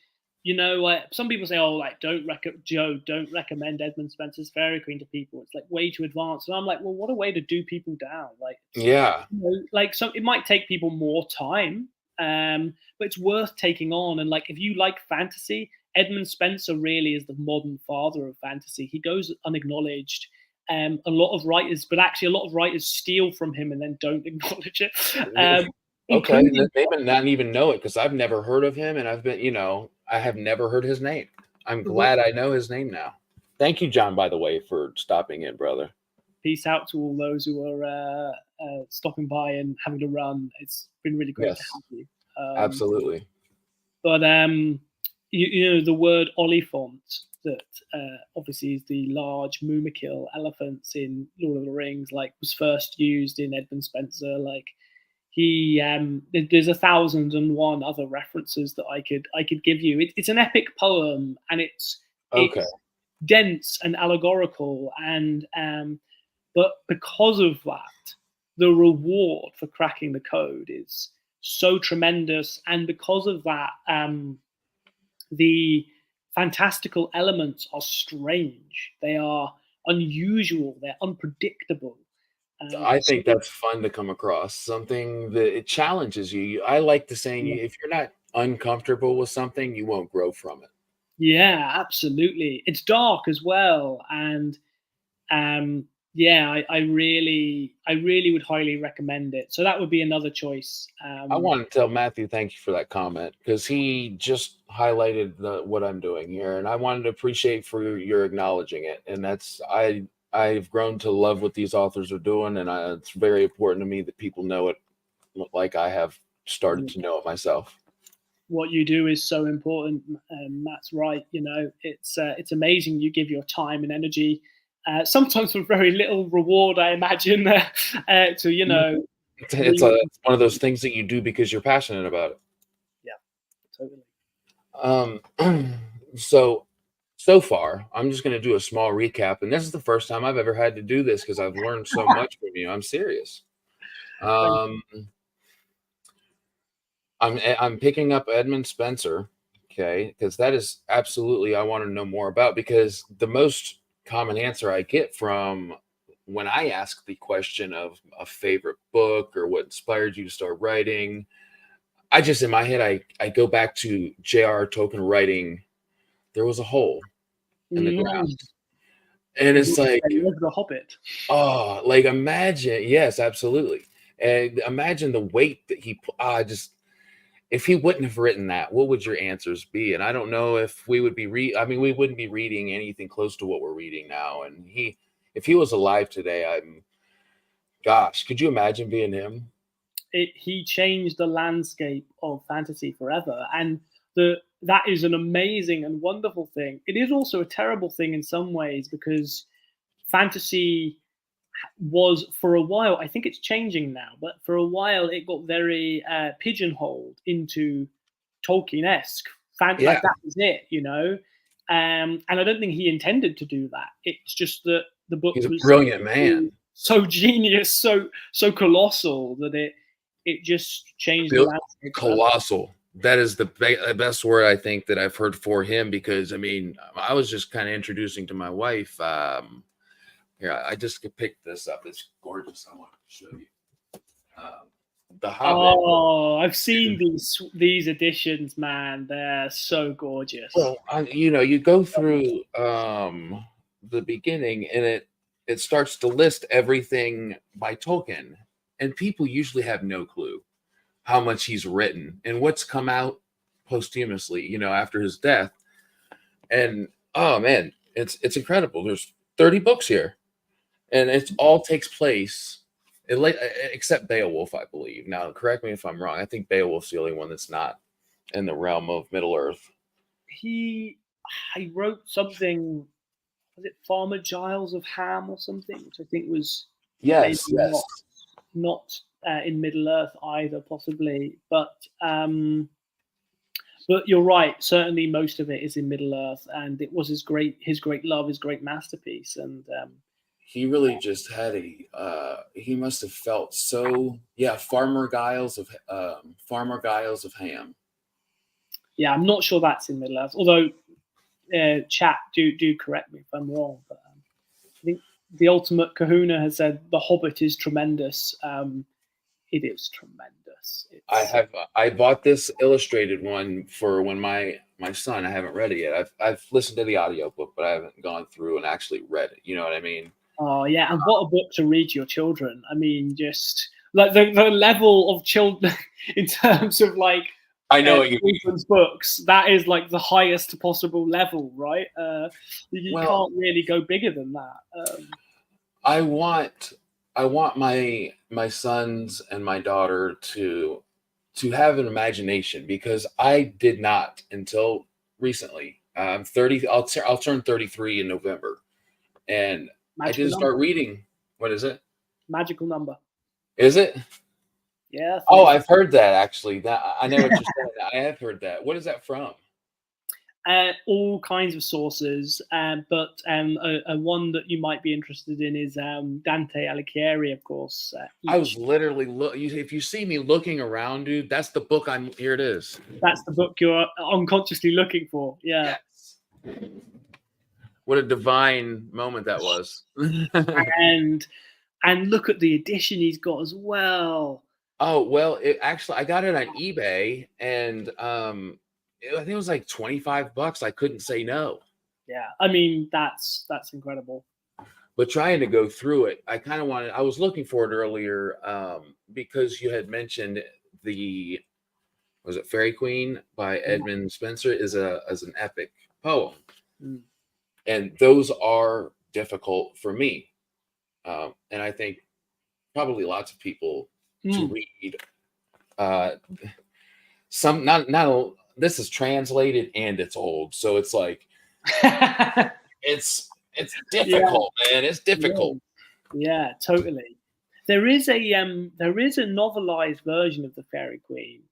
you know, like some people say, "Oh, like don't recommend Edmund Spencer's Fairy Queen to people. It's like way too advanced." And I'm like, well, what a way to do people down. Like, Yeah, you know, like so it might take people more time, but it's worth taking on. And like, if you like fantasy, Edmund Spencer really is the modern father of fantasy. He goes unacknowledged. A lot of writers, but actually a lot of writers steal from him and then don't acknowledge it. okay. Including They may not even know it because I've never heard of him, and I've been, I have never heard his name. I'm glad I know his name now. Thank you, John, by the way, for stopping in, brother. Peace out to all those who are stopping by and having to run. It's been really great to have you. Absolutely. But you know the word Oliphant, that obviously is the large Mumakil elephants in Lord of the Rings, like was first used in Edmund Spencer. Like he, there's 1,001 other references that I could give you. It's an epic poem, and it's dense and allegorical, and but because of that, the reward for cracking the code is so tremendous, and because of that, the fantastical elements are strange. They are unusual. They're unpredictable. I think that's fun to come across. Something that it challenges you. I like the saying, if you're not uncomfortable with something, you won't grow from it. Yeah, absolutely. It's dark as well, and yeah, I really would highly recommend it. So that would be another choice. I want to tell Matthew thank you for that comment, because he just highlighted what I'm doing here, and I wanted to appreciate for your acknowledging it. And that's I've grown to love what these authors are doing, and it's very important to me that people know it, like I have started to know it myself. What you do is so important. Matt's right. You know, it's amazing. You give your time and energy, sometimes for very little reward, I imagine. To it's one of those things that you do because you're passionate about it. Yeah, totally. So far, I'm just going to do a small recap, and this is the first time I've ever had to do this because I've learned so much from you. I'm serious. I'm picking up Edmund Spencer, okay, because that is absolutely I want to know more about, because the most common answer I get from when I ask the question of a favorite book or what inspired you to start writing, I just in my head I go back to JRR Tolkien writing There Was a Hole in the Ground. And it's like The Hobbit. Oh, like imagine, yes, absolutely. And imagine the weight that he if he wouldn't have written that, what would your answers be? And I don't know if we would be we wouldn't be reading anything close to what we're reading now. And if he was alive today, gosh, could you imagine being him? He changed the landscape of fantasy forever, and that is an amazing and wonderful thing. It is also a terrible thing in some ways, because fantasy was, for a while, I think it's changing now, but for a while it got very pigeonholed into Tolkien-esque. Like that was it, you know? And I don't think he intended to do that. It's just that the book was a brilliant man. So genius, so colossal that it just changed the landscape. Colossal. That is the best word I think that I've heard for him, because I was just kind of introducing to my wife. Here, I just picked this up. It's gorgeous. I want to show you. The Hobbit. Oh, I've seen these editions, man. They're so gorgeous. Well, you go through the beginning, and it starts to list everything by Tolkien, and people usually have no clue how much he's written and what's come out posthumously, after his death. And oh man, it's incredible. There's 30 books here, and it all takes place, except Beowulf, I believe. Now, correct me if I'm wrong. I think Beowulf's the only one that's not in the realm of Middle Earth. He wrote something. Was it Farmer Giles of Ham or something? Which I think was yes. in Middle Earth either, possibly, but you're right. Certainly, most of it is in Middle Earth, and it was his great love, his great masterpiece. And he really just had he must have felt so, Farmer Giles of Ham. Yeah, I'm not sure that's in Middle Earth. Although, chat, do correct me if I'm wrong. But I think the Ultimate Kahuna has said The Hobbit is tremendous. It is tremendous. I bought this illustrated one for when my son. I haven't read it yet. I've listened to the audiobook, but I haven't gone through and actually read it. You know what I mean? Oh yeah, and what a book to read to your children. I mean, just like the level of children in terms of like I know what you children's books. That is like the highest possible level, right? You can't really go bigger than that. I want my sons and my daughter to have an imagination, because I did not until recently. I'm 30. I'll turn 33 in November, and I didn't start reading. What is it? Magical number. Is it? Yeah. Oh, I've heard that actually. That I know what you're saying. I have heard that. What is that from? All kinds of sources, but a one that you might be interested in is Dante Alighieri, of course. I was literally if you see me looking around, dude, that's the book here it is. That's the book you're unconsciously looking for. Yeah. Yes. What a divine moment that was. and look at the edition he's got as well. Oh, well, I got it on eBay, and I think it was like $25. I couldn't say no. Yeah, I mean that's incredible. But trying to go through it, I kind of wanted. I was looking for it earlier because you had mentioned was it Fairy Queen by Edmund Spenser is an epic poem, and those are difficult for me, and I think probably lots of people to read. Some not. This is translated and it's old, so it's like it's difficult, man. It's difficult. Yeah, totally. There is a novelized version of the Fairy Queen.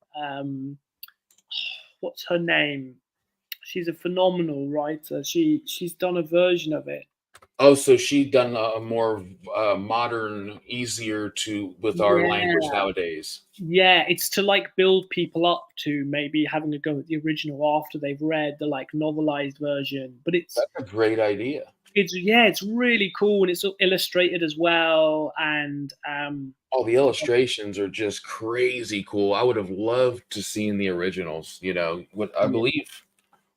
What's her name? She's a phenomenal writer. She's done a version of it. Oh, so she done a more modern, easier with our language nowadays. Yeah, it's to like build people up to maybe having a go at the original after they've read the like novelized version. But that's a great idea. It's really cool, and it's illustrated as well. And the illustrations are just crazy cool. I would have loved to seen the originals. You know, what I believe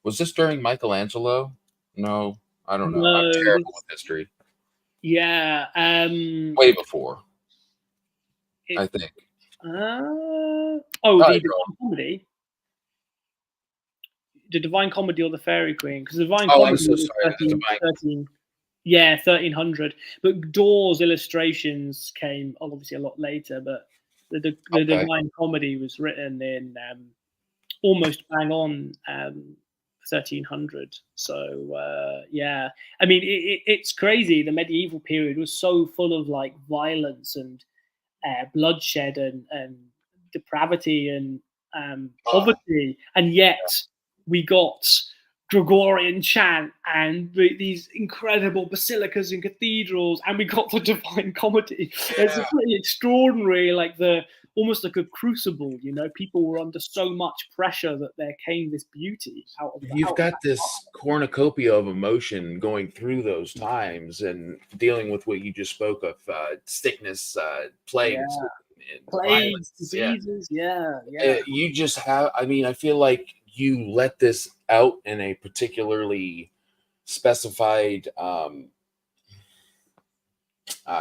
was this during Michelangelo? No. I don't know. I'm terrible with history. Yeah. Way before. I think. The Divine Comedy. The Divine Comedy or the Fairy Queen? Because the Divine Comedy I'm so sorry. 1300. But Dawes' illustrations came obviously a lot later. But the Divine Comedy was written in almost bang on 1300. So I mean it's crazy. The medieval period was so full of like violence and bloodshed and depravity and poverty, and yet we got Gregorian chant and these incredible basilicas and cathedrals, and we got the Divine Comedy. It's pretty extraordinary, like almost like a crucible, you know. People were under so much pressure that there came this beauty out of You've got this cornucopia of emotion going through those times and dealing with what you just spoke of, sickness, plagues, plagues, diseases. Yeah. You just have, I mean, I feel like you let this out in a particularly specified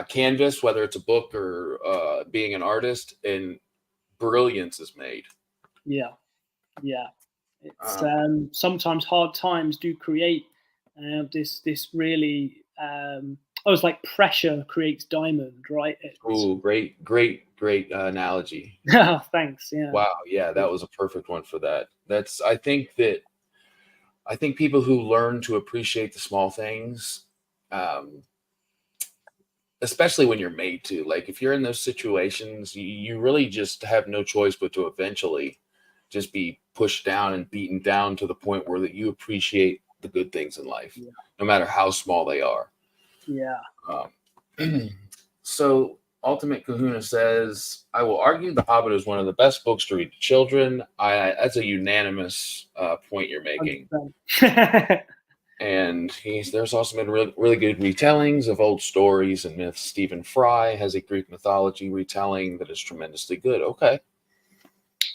canvas, whether it's a book or being an artist, and brilliance is made. Yeah. It's sometimes hard times do create this really. It's like pressure creates diamond, right? Great analogy. Thanks. Yeah. Wow. Yeah, that was a perfect one for that. I think people who learn to appreciate the small things, especially when you're made to. Like if you're in those situations, you really just have no choice but to eventually just be pushed down and beaten down to the point where that you appreciate the good things in life, Yeah. no matter how small they are. Yeah. So Ultimate Kahuna says, I will argue The Hobbit is one of the best books to read to children. That's a unanimous point you're making. And there's also been really good retellings of old stories and myths. Stephen Fry has a Greek mythology retelling that is tremendously good. Okay.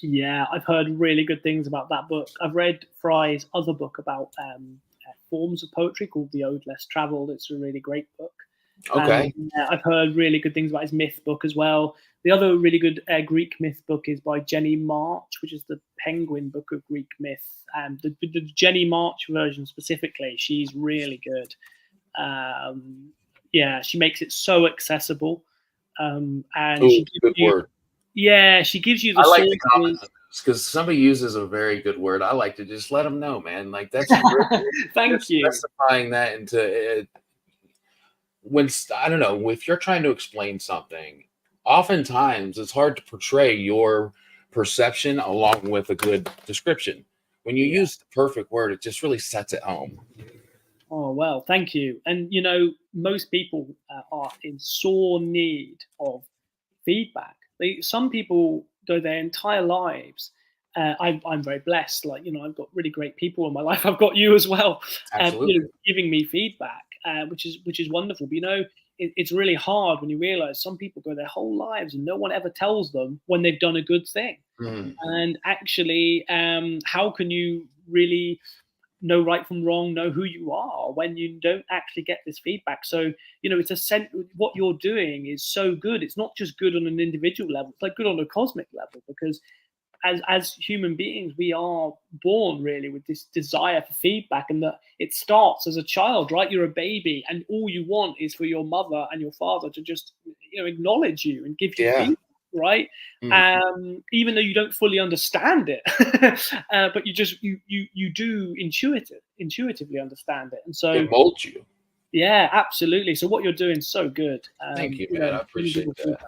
Yeah, I've heard really good things about that book. I've read Fry's other book about forms of poetry called The Ode Less Travelled. It's a really great book. Okay. I've heard really good things about his myth book as well. The other really good Greek myth book is by Jenny March, which is the Penguin book of Greek myth. The Jenny March version specifically, she's really good. Yeah, she makes it so accessible. And she gives good you, word. yeah, she gives you the I like sources. the comments because somebody uses a very good word. I like to just let them know, man. Like that's Thank you. Specifying that into it. When I don't know, if you're trying to explain something, oftentimes it's hard to portray your perception along with a good description. When you use the perfect word, it just really sets it home. Oh, well, thank you. And, you know, most people are in sore need of feedback. Some people go their entire lives. I'm very blessed. Like, you know, I've got really great people in my life. I've got you as well, Absolutely. you know, giving me feedback, which is wonderful. But, you know, it's really hard when you realize some people go their whole lives and no one ever tells them when they've done a good thing. And actually, how can you really know right from wrong, know who you are when you don't actually get this feedback? So, you know, it's a sense what you're doing is so good. It's not just good on an individual level, it's like good on a cosmic level, because as human beings, we are born really with this desire for feedback, and that it starts as a child, right? You're a baby and all you want is for your mother and your father to just, you know, acknowledge you and give you feedback, right? Even though you don't fully understand it, but you do intuitively understand it, and so it molds you. Yeah, absolutely. So what you're doing is so good. Thank you, man. I appreciate that.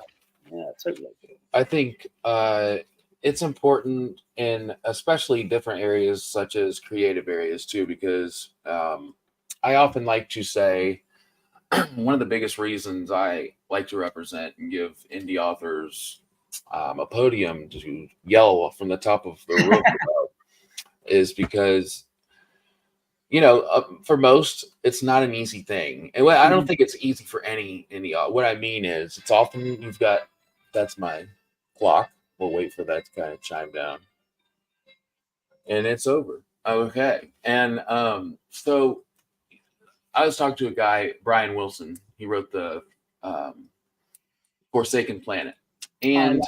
Yeah, totally. I think it's important in especially different areas such as creative areas too, because I often like to say one of the biggest reasons I like to represent and give indie authors a podium to yell from the top of the roof about is because, you know, for most, it's not an easy thing. And I don't think it's easy for any. What I mean is, it's often you've got, that's my clock. We'll wait for that to kind of chime down. And it's over. Okay. And so I was talking to a guy, Brian Wilson. He wrote the Forsaken Planet. And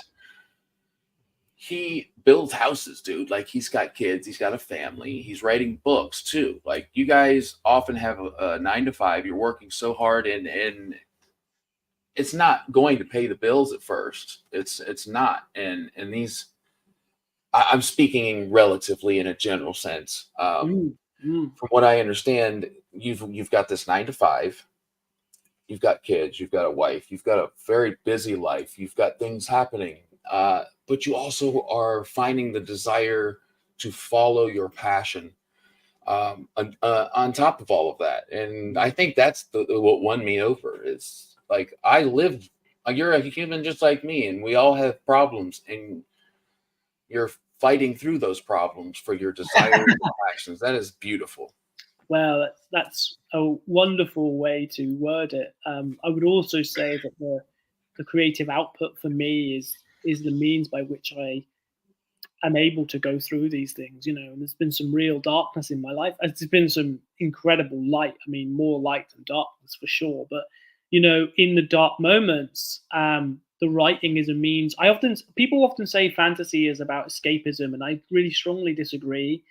he builds houses, dude. Like he's got kids, he's got a family, he's writing books too. Like you guys often have a 9 to 5. You're working so hard, and it's not going to pay the bills at first. It's not. And these, I'm speaking relatively in a general sense. From what I understand, you've got this 9 to 5. You've got kids, you've got a wife, you've got a very busy life, you've got things happening. But you also are finding the desire to follow your passion on top of all of that. And I think that's what won me over. Is like, you're a human just like me, and we all have problems, and you're fighting through those problems for your desires and passions. That is beautiful. Well, that's a wonderful way to word it. I would also say that the creative output for me is the means by which I am able to go through these things, you know. And there's been some real darkness in my life. There's been some incredible light. I mean, more light than darkness for sure. But, you know, in the dark moments, the writing is a means. People often say fantasy is about escapism, and I really strongly disagree.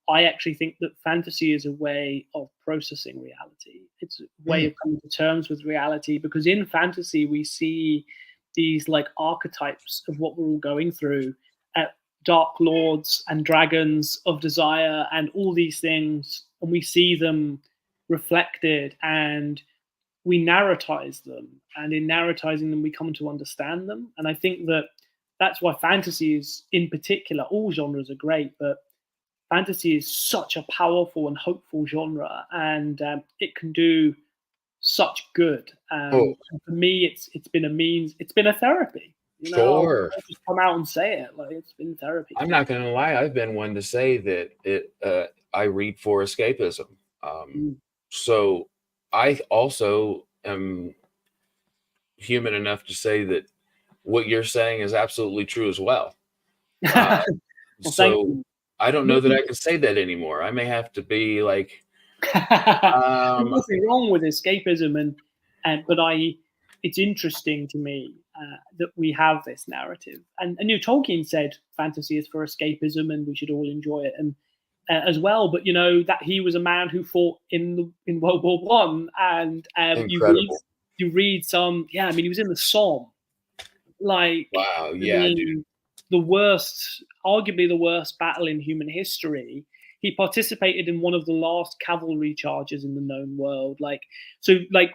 I actually think that fantasy is a way of processing reality. It's a way of coming to terms with reality, because in fantasy we see these like archetypes of what we're all going through, dark lords and dragons of desire and all these things, and we see them reflected, and we narratize them, and in narratizing them, we come to understand them. And I think that that's why fantasy is, in particular, all genres are great, but fantasy is such a powerful and hopeful genre, and it can do such good. And for me, it's been a means, it's been a therapy. You know, I'll just come out and say it, like it's been therapy. I'm not going to lie. I've been one to say that I read for escapism. So I also am human enough to say that what you're saying is absolutely true as well. Well, so I don't know that I can say that anymore. I may have to be like, there's nothing wrong with escapism, but it's interesting to me that we have this narrative. And Tolkien said fantasy is for escapism, and we should all enjoy it, and as well. But you know that he was a man who fought in World War One, and you read some. Yeah, I mean, he was in the Somme. Like, wow, yeah, dude. The worst, arguably the worst battle in human history. He participated in one of the last cavalry charges in the known world. Like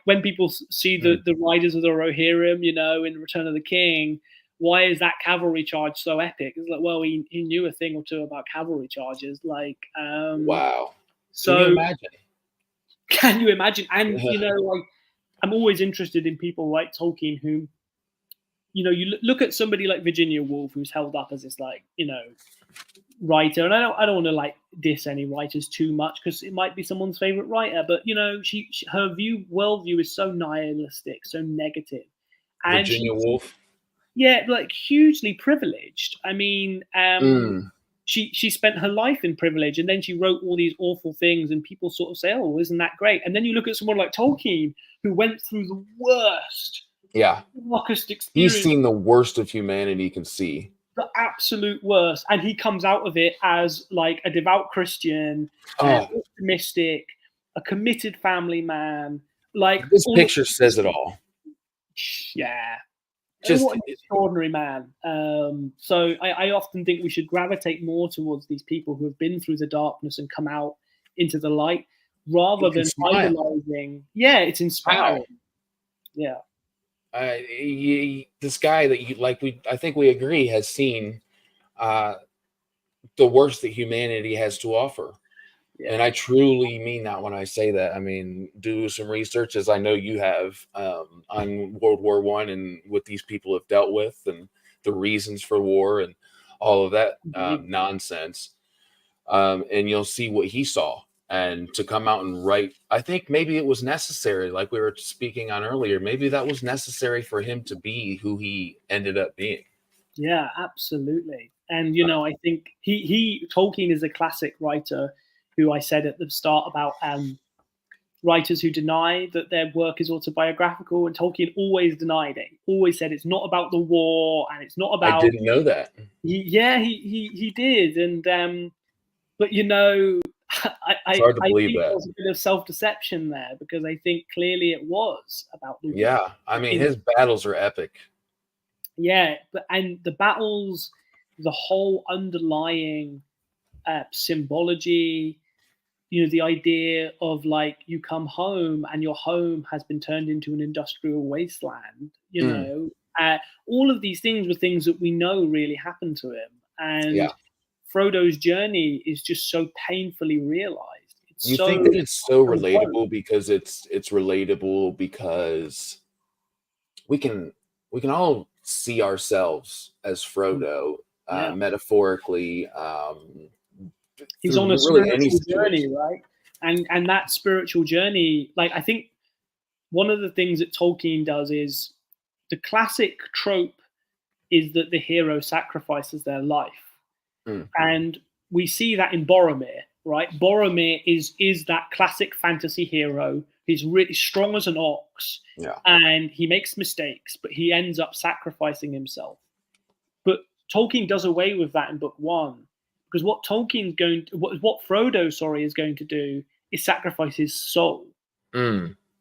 when people see the riders of the Rohirrim, you know, in Return of the King, why is that cavalry charge so epic? It's like, well, he knew a thing or two about cavalry charges. Like, wow. So can you imagine? Can you imagine? And you know, like, I'm always interested in people like Tolkien who, you know, you look at somebody like Virginia Woolf, who's held up as this, like, you know, writer, and I don't want to like diss any writers too much because it might be someone's favorite writer, but you know, her worldview is so nihilistic, so negative. And Virginia Woolf, yeah, like hugely privileged. I mean, she spent her life in privilege, and then she wrote all these awful things, and people sort of say, "Oh, isn't that great?" And then you look at someone like Tolkien, who went through the worst, darkest experience. He's seen the worst of humanity can see. The absolute worst, and he comes out of it as like a devout Christian, optimistic, a committed family man. Like, this picture says it all. Yeah, just what an extraordinary man. So I often think we should gravitate more towards these people who have been through the darkness and come out into the light, rather than idolizing. Yeah, it's inspiring. Wow. Yeah. This guy that I think we agree, has seen the worst that humanity has to offer. Yeah. And I truly mean that when I say that. I mean, do some research, as I know you have, on World War I and what these people have dealt with and the reasons for war and all of that nonsense. And you'll see what he saw. And to come out and write, I think maybe it was necessary, like we were speaking on earlier, maybe that was necessary for him to be who he ended up being. Yeah, absolutely. And, you know, I think Tolkien is a classic writer who I said at the start about writers who deny that their work is autobiographical, and Tolkien always denied it. He always said it's not about the war, and it's not about... I didn't know that. He did. And, but, you know... It's hard to believe think that. There was a bit of self-deception there, because I think clearly it was about the war. Yeah, I mean, his battles are epic. Yeah, and the battles, the whole underlying symbology, you know, the idea of like you come home and your home has been turned into an industrial wasteland, you know, all of these things were things that we know really happened to him. And Frodo's journey is just so painfully realized. You think that it's so relatable because it's relatable because we can all see ourselves as Frodo, metaphorically. He's on a spiritual journey, right? And that spiritual journey, like, I think one of the things that Tolkien does is, the classic trope is that the hero sacrifices their life. And we see that in Boromir, right? Boromir is that classic fantasy hero. He's really strong as an ox, and he makes mistakes, but he ends up sacrificing himself. But Tolkien does away with that in book one, because what Frodo is going to do is sacrifice his soul.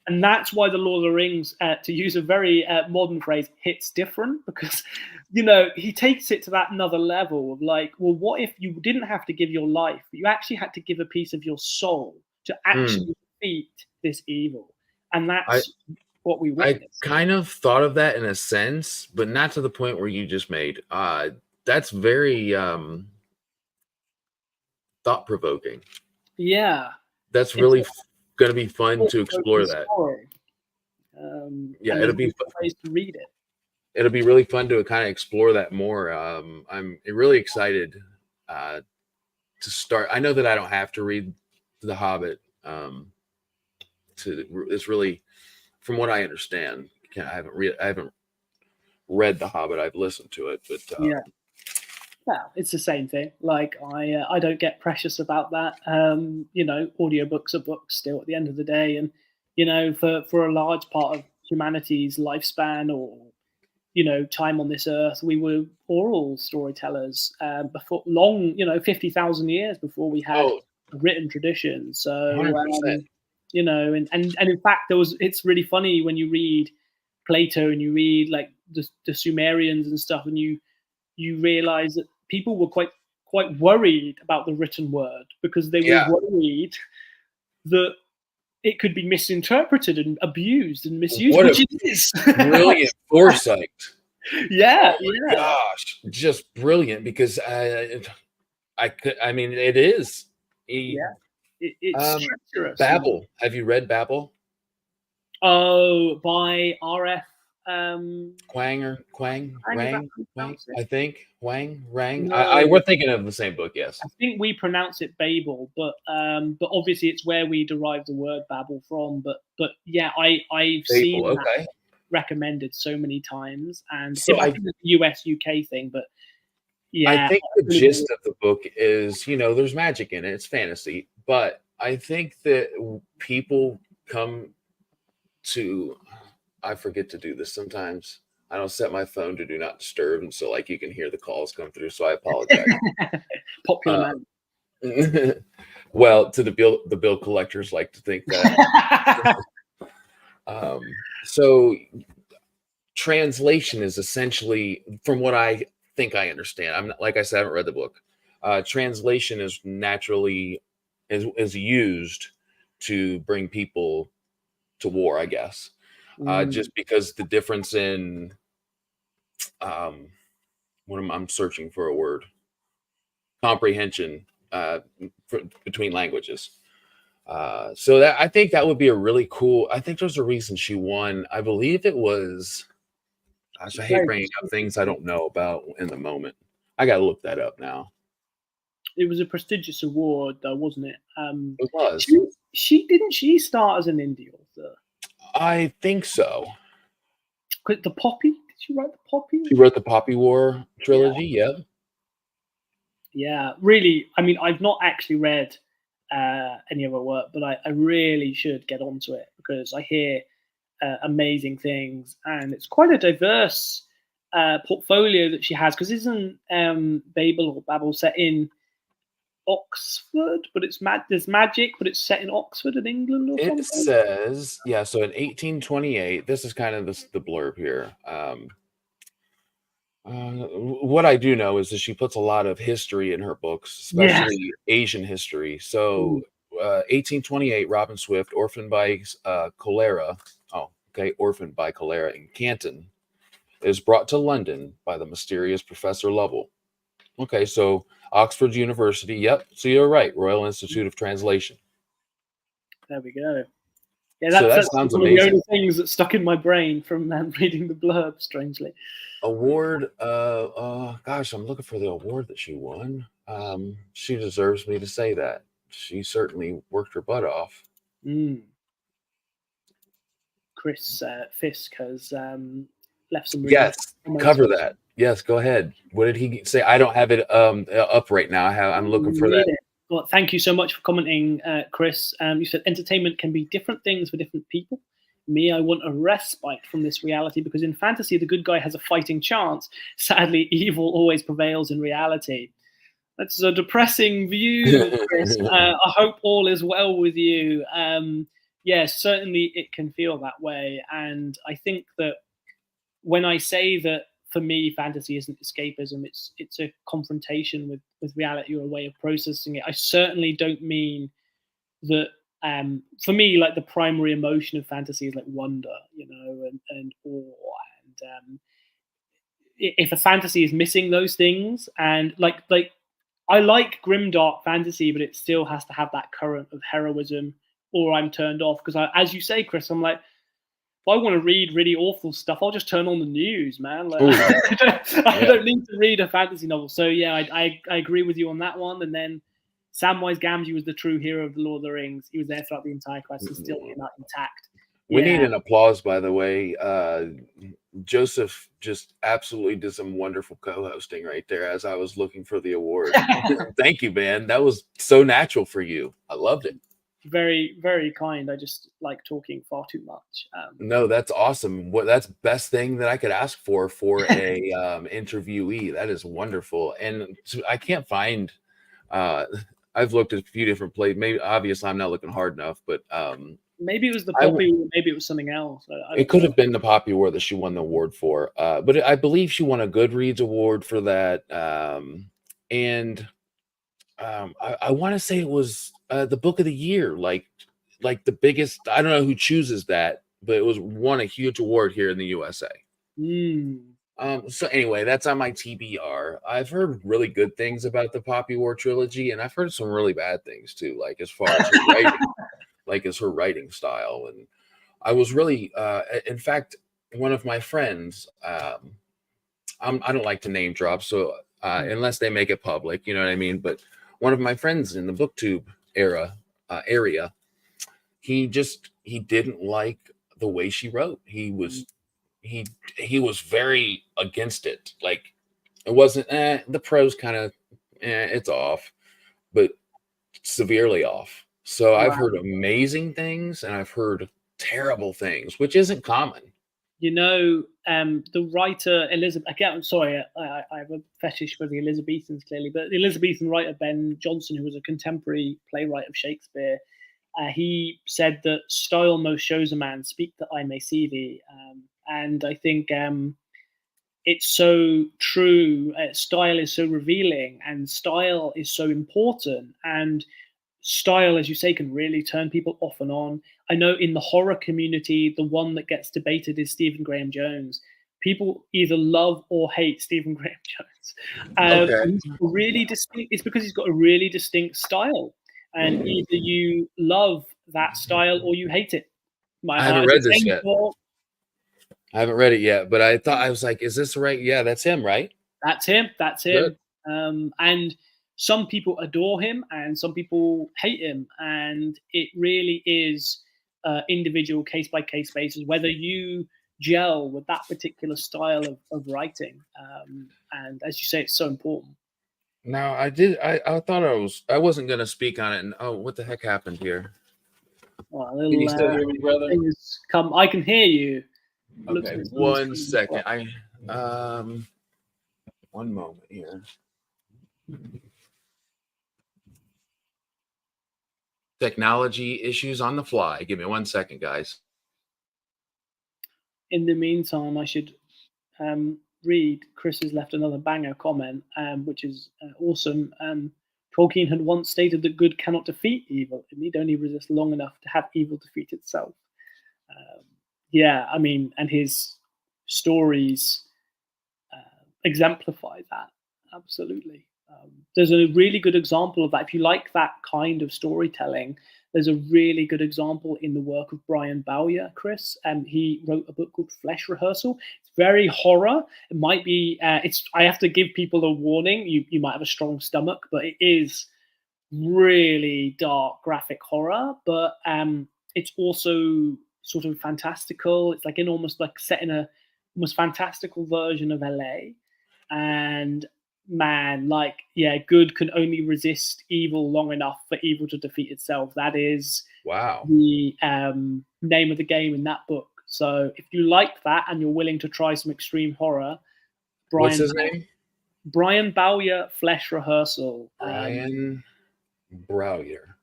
And that's why the Lord of the Rings, to use a very modern phrase, hits different, because, you know, he takes it to that another level of like, well, what if you didn't have to give your life, but you actually had to give a piece of your soul to actually defeat this evil? and that's what we I witness. kind of thought of that in a sense, but not to the point where you just made. That's very thought-provoking. Yeah, That's really going to be fun to explore that. Story. Yeah, and it'll be ways to read it. It'll be really fun to kind of explore that more. I'm really excited to start. I know that I don't have to read The Hobbit. It's really, from what I understand, I haven't read The Hobbit. I've listened to it, but Yeah. Well, it's the same thing. Like I don't get precious about that. Audiobooks are books still at the end of the day, and for a large part of humanity's lifespan or time on this earth, we were oral storytellers before long. 50,000 years before we had a written tradition. So 100%. and in fact, it's really funny when you read Plato and you read like the Sumerians and stuff, and you realize that people were quite worried about the written word because they were worried that it could be misinterpreted and abused and misused, which it is. Brilliant foresight. Yeah, gosh, just brilliant, because it is. It's treacherous. Babel. Have you read Babel? Oh, by R.F. Quang, I think. Wang, Rang. No. We're thinking of the same book, yes. I think we pronounce it Babel, but obviously it's where we derive the word Babel from. But yeah, I've seen that recommended so many times, and so I think it's a US UK thing, but yeah. I think the gist of the book is, there's magic in it. It's fantasy, but I think that people come to. I forget to do this sometimes. I don't set my phone to do not disturb, and so you can hear the calls come through. So I apologize. Popular man. Well, to the bill collectors like to think that. So translation is essentially, from what I think I understand. I'm not, like I said, I haven't read the book. Translation is naturally is used to bring people to war, I guess. Just because the difference in I'm searching for a word, comprehension between languages. So that, I think that would be a really cool. I think there's a reason she won. I believe it was. Gosh, I hate bringing up things I don't know about in the moment. I got to look that up now. It was a prestigious award, though, wasn't it? It was. She start as an indie author? I think so. The Poppy? Did she write the Poppy? She wrote the Poppy War trilogy. Yeah. Yeah, really. I mean, I've not actually read any of her work, but I really should get onto it because I hear amazing things, and it's quite a diverse portfolio that she has. Because isn't Babel set in Oxford? But there's magic, but it's set in Oxford in England or something. It says, yeah. So in 1828, this is kind of the blurb here. What I do know is that she puts a lot of history in her books, especially Asian history. So 1828, Robin Swift, orphaned by cholera. Oh, okay, orphaned by cholera in Canton, is brought to London by the mysterious Professor Lovell. Okay, so Oxford University. Yep. So you're right. Royal Institute of Translation. There we go. Yeah, that sounds amazing. One of the only things that stuck in my brain from reading the blurb, strangely. Award. Gosh, I'm looking for the award that she won. She deserves me to say that. She certainly worked her butt off. Chris Fisk has left some. Yes, cover that. Yes, go ahead. What did he say? I don't have it up right now. I'm looking for that. Well, thank you so much for commenting, Chris. You said entertainment can be different things for different people. Me, I want a respite from this reality because in fantasy, the good guy has a fighting chance. Sadly, evil always prevails in reality. That's a depressing view, Chris. I hope all is well with you. Yes, certainly it can feel that way. And I think that when I say that, for me, fantasy isn't escapism. It's a confrontation with reality or a way of processing it. I certainly don't mean that for me, like the primary emotion of fantasy is like wonder, you know, and awe. And if a fantasy is missing those things, and like I like grimdark fantasy, but it still has to have that current of heroism, or I'm turned off. Because as you say, Chris, I'm like, if I want to read really awful stuff, I'll just turn on the news, man. Like, I don't need to read a fantasy novel. So yeah, I agree with you on that one. And then Samwise Gamgee was the true hero of the Lord of the Rings. He was there throughout the entire quest and still came out intact. We need an applause, by the way. Joseph just absolutely did some wonderful co-hosting right there as I was looking for the award. Thank you, man. That was so natural for you. I loved it. Very, very kind. I just like talking far too much. No, that's awesome. That's best thing that I could ask for a interviewee. That is wonderful. And I can't find. I've looked at a few different plays. Maybe obviously I'm not looking hard enough, but maybe it was the Poppy, maybe it was something else. It could have been the Poppy War that she won the award for. But I believe she won a Goodreads award for that. And I want to say it was the book of the year, like the biggest. I don't know who chooses that, but it was won a huge award here in the USA. So anyway, that's on my TBR. I've heard really good things about the Poppy War trilogy, and I've heard some really bad things too, like as far as her writing, like as her writing style. And I was really, in fact, one of my friends. I don't like to name drop, so unless they make it public, you know what I mean. But one of my friends in the booktube area, he didn't like the way she wrote. He was very against it. Like it wasn't the prose kind of it's off, but severely off. So wow. I've heard amazing things and I've heard terrible things, which isn't common. You know, the writer Elizabeth. Again, I'm sorry, I have a fetish for the Elizabethans clearly, but the Elizabethan writer Ben Jonson, who was a contemporary playwright of Shakespeare, he said that style most shows a man. Speak that I may see thee. And I think it's so true. Style is so revealing, and style is so important. And style, as you say, can really turn people off and on. I know in the horror community, the one that gets debated is Stephen Graham Jones. People either love or hate Stephen Graham Jones. Okay. Really distinct. It's because he's got a really distinct style, and either you love that style or you hate it. I haven't read this yet. I haven't read it yet, but I thought, I was like, is this right? Yeah, that's him, right? That's him. And some people adore him and some people hate him. And it really is individual case-by-case basis, whether you gel with that particular style of writing. And as you say, it's so important. No, I thought I wasn't going to speak on it. And oh, what the heck happened here? Well, can you still hear me, brother? I can hear you. Okay, 1 second. One moment here. Technology issues on the fly. Give me 1 second, guys. In the meantime, I should read. Chris has left another banger comment, which is awesome. Tolkien had once stated that good cannot defeat evil. It need only resist long enough to have evil defeat itself. Yeah, I mean, and his stories exemplify that, absolutely. There's a really good example of that. If you like that kind of storytelling, there's a really good example in the work of Brian Bowyer, Chris. He wrote a book called Flesh Rehearsal. It's very horror. It might be, I have to give people a warning. You might have a strong stomach, but it is really dark, graphic horror. But it's also sort of fantastical. It's like almost like set in a almost fantastical version of LA. And man, like, yeah, good can only resist evil long enough for evil to defeat itself. That is the name of the game in that book. So if you like that and you're willing to try some extreme horror, what's his name? Brian Bowyer, Flesh Rehearsal. Brian Bowyer.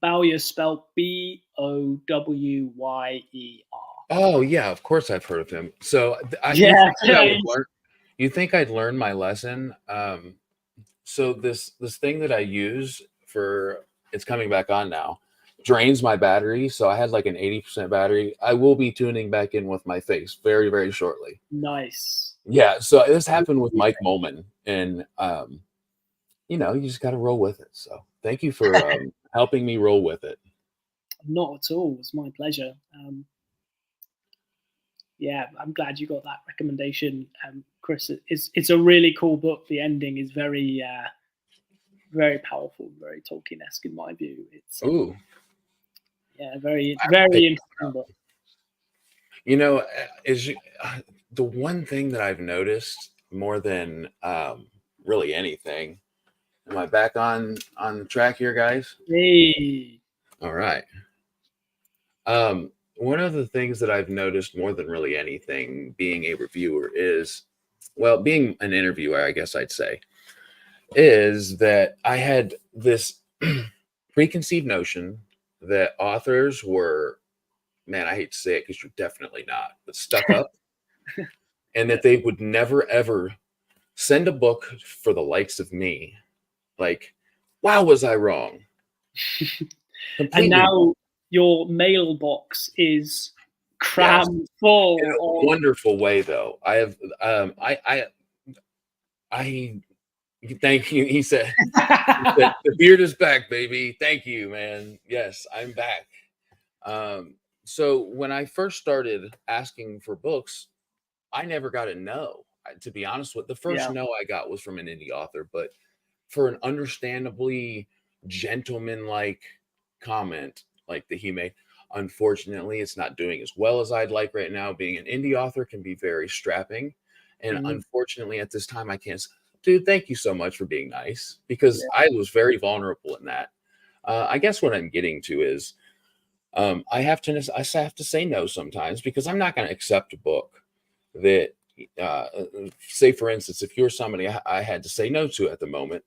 Bowyer spelled Bowyer. Oh yeah, of course I've heard of him. So you think I'd learn my lesson? So this thing that I use for, it's coming back on now, drains my battery. So I had like an 80% battery. I will be tuning back in with my face very, very shortly. Nice. Yeah. So this happened with Mike Molman, and you know, you just got to roll with it. So thank you for helping me roll with it. Not at all. It's my pleasure. Yeah, I'm glad you got that recommendation, Chris. It's a really cool book. The ending is very very powerful, very Tolkien-esque in my view. It's Ooh, yeah, very pick interesting book. You know, the one thing that I've noticed more than really anything. Am I back on the track here, guys? Hey. All right. One of the things that I've noticed more than really anything being a reviewer is, well, being an interviewer, I guess I'd say, is that I had this preconceived notion that authors were, man, I hate to say it because you're definitely not, but stuck up, and that they would never ever send a book for the likes of me. Like, wow, was I wrong? And now your mailbox is crammed full. In a wonderful way, though. I have, I thank you. He said, the beard is back, baby. Thank you, man. Yes, I'm back. So when I first started asking for books, I never got a no. To be honest with, the first no I got was from an indie author, but for an understandably gentleman-like comment like that he made, unfortunately, it's not doing as well as I'd like right now. Being an indie author can be very strapping, and unfortunately, at this time, I can't. Dude, thank you so much for being nice, because I was very vulnerable in that. I guess what I'm getting to is I have to say no sometimes, because I'm not going to accept a book that, say for instance, if you're somebody I had to say no to at the moment,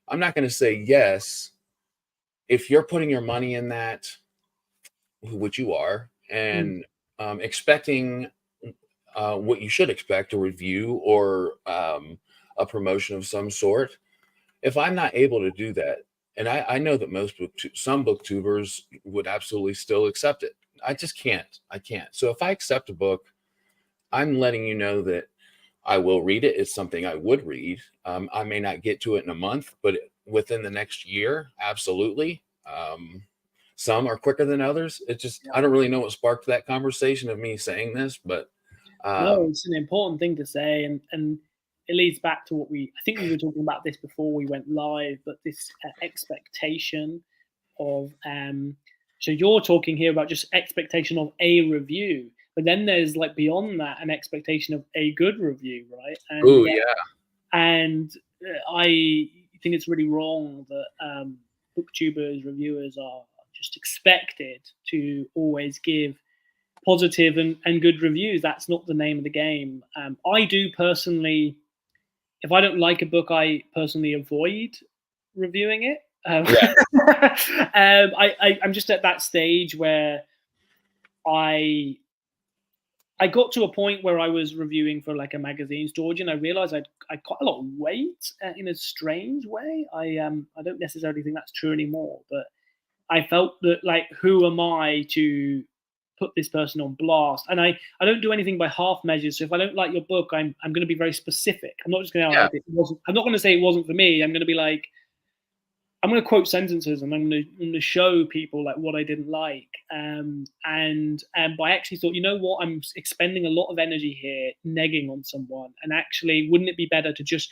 I'm not going to say yes if you're putting your money in that, which you are, and expecting what you should expect, a review or a promotion of some sort. If I'm not able to do that, and I know that some booktubers would absolutely still accept it, I just can't. I can't. So if I accept a book, I'm letting you know that I will read it. It's something I would read. I may not get to it in a month, but within the next year, absolutely. Some are quicker than others. It just, I don't really know what sparked that conversation of me saying this, but no, it's an important thing to say, and it leads back to what I think we were talking about this before we went live, but this expectation of so you're talking here about just expectation of a review, but then there's like beyond that an expectation of a good review, right? And, and I think it's really wrong that booktubers, reviewers are just expected to always give positive and good reviews. That's not the name of the game. I do personally, if I don't like a book, I personally avoid reviewing it. I'm just at that stage where I got to a point where I was reviewing for like a magazine storage, and I realized I'd quite a lot of weight in a strange way. I don't necessarily think that's true anymore, but I felt that, like, who am I to put this person on blast? And I don't do anything by half measures. So if I don't like your book, I'm going to be very specific. I'm not just going to I'm not going to say it wasn't for me. I'm going to be like, I'm going to quote sentences, and I'm going to show people like what I didn't like. And I actually thought, you know what, I'm expending a lot of energy here negging on someone, and actually, wouldn't it be better to just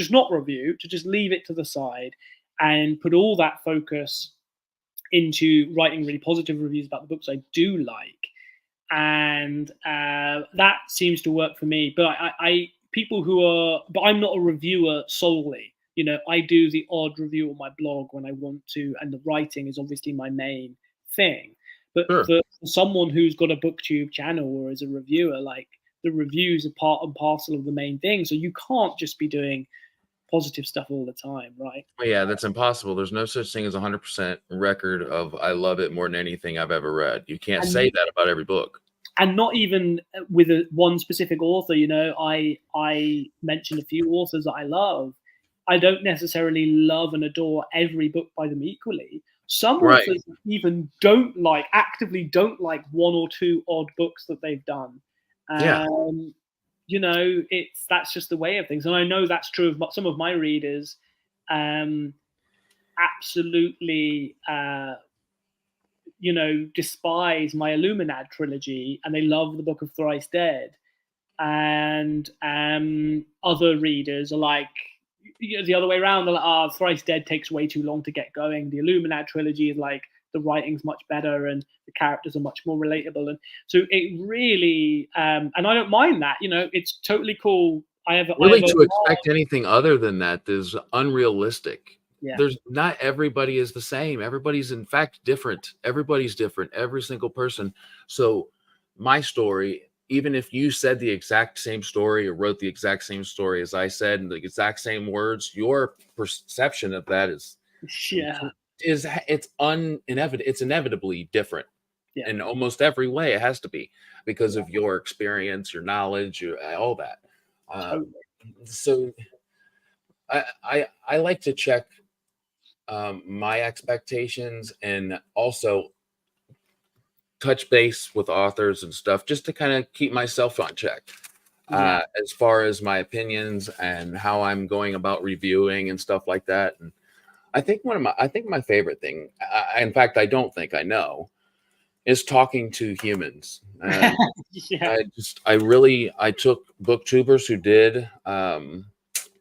not review, to just leave it to the side and put all that focus into writing really positive reviews about the books I do like, and that seems to work for me. But but I'm not a reviewer solely. You know, I do the odd review on my blog when I want to, and the writing is obviously my main thing. But for someone who's got a booktube channel or is a reviewer, like, the reviews are part and parcel of the main thing. So you can't just be doing positive stuff all the time, right? Yeah, that's impossible. There's no such thing as 100% record of I love it more than anything I've ever read. You can't say that about every book. And not even with one specific author. You know, I mentioned a few authors that I love. I don't necessarily love and adore every book by them equally. Some Right. authors even actively don't like one or two odd books that they've done. Yeah. That's just the way of things, and I know that's true of some of my readers. Absolutely, despise my Illuminad trilogy, and they love the Book of Thrice Dead. And other readers are like, the other way around. They're like, Thrice Dead takes way too long to get going. The Illuminad trilogy is like, the writing's much better and the characters are much more relatable. And so it really, and I don't mind that. It's totally cool. Really, to expect anything other than that is unrealistic. Yeah. There's not everybody is the same. Everybody's in fact different. Everybody's different. Every single person. So my story, even if you said the exact same story or wrote the exact same story as I said in the exact same words, your perception of that is it's inevitably different. Yeah. In almost every way. It has to be because of your experience, your knowledge, all that. Totally. So I like to check my expectations and also touch base with authors and stuff just to kind of keep myself on check as far as my opinions and how I'm going about reviewing and stuff like that. And I think my favorite thing, in fact, I don't think I know, is talking to humans. And I took booktubers who did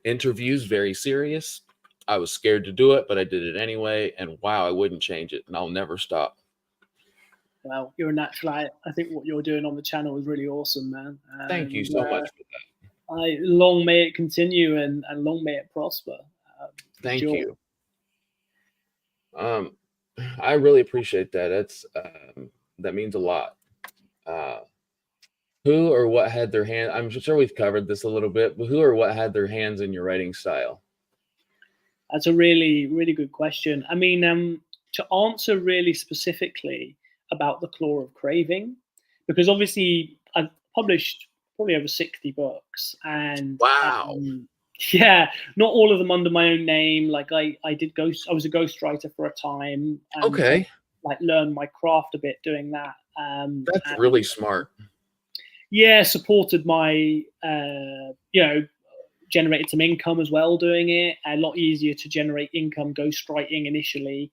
interviews very serious. I was scared to do it, but I did it anyway. And wow, I wouldn't change it, and I'll never stop. Well, you're a natural. I think what you're doing on the channel is really awesome, man. Thank you so much for that. Long may it continue and long may it prosper. Thank you. I really appreciate that. That means a lot. Who or what had their hand? I'm sure we've covered this a little bit, but who or what had their hands in your writing style? That's a really, really good question. I mean, to answer really specifically about the Claw of Craving, because obviously I've published probably over 60 books, and wow, not all of them under my own name. Like I was a ghostwriter for a time. And okay, like learned my craft a bit doing that. That's really smart. Yeah, supported my generated some income as well doing it. A lot easier to generate income ghostwriting initially,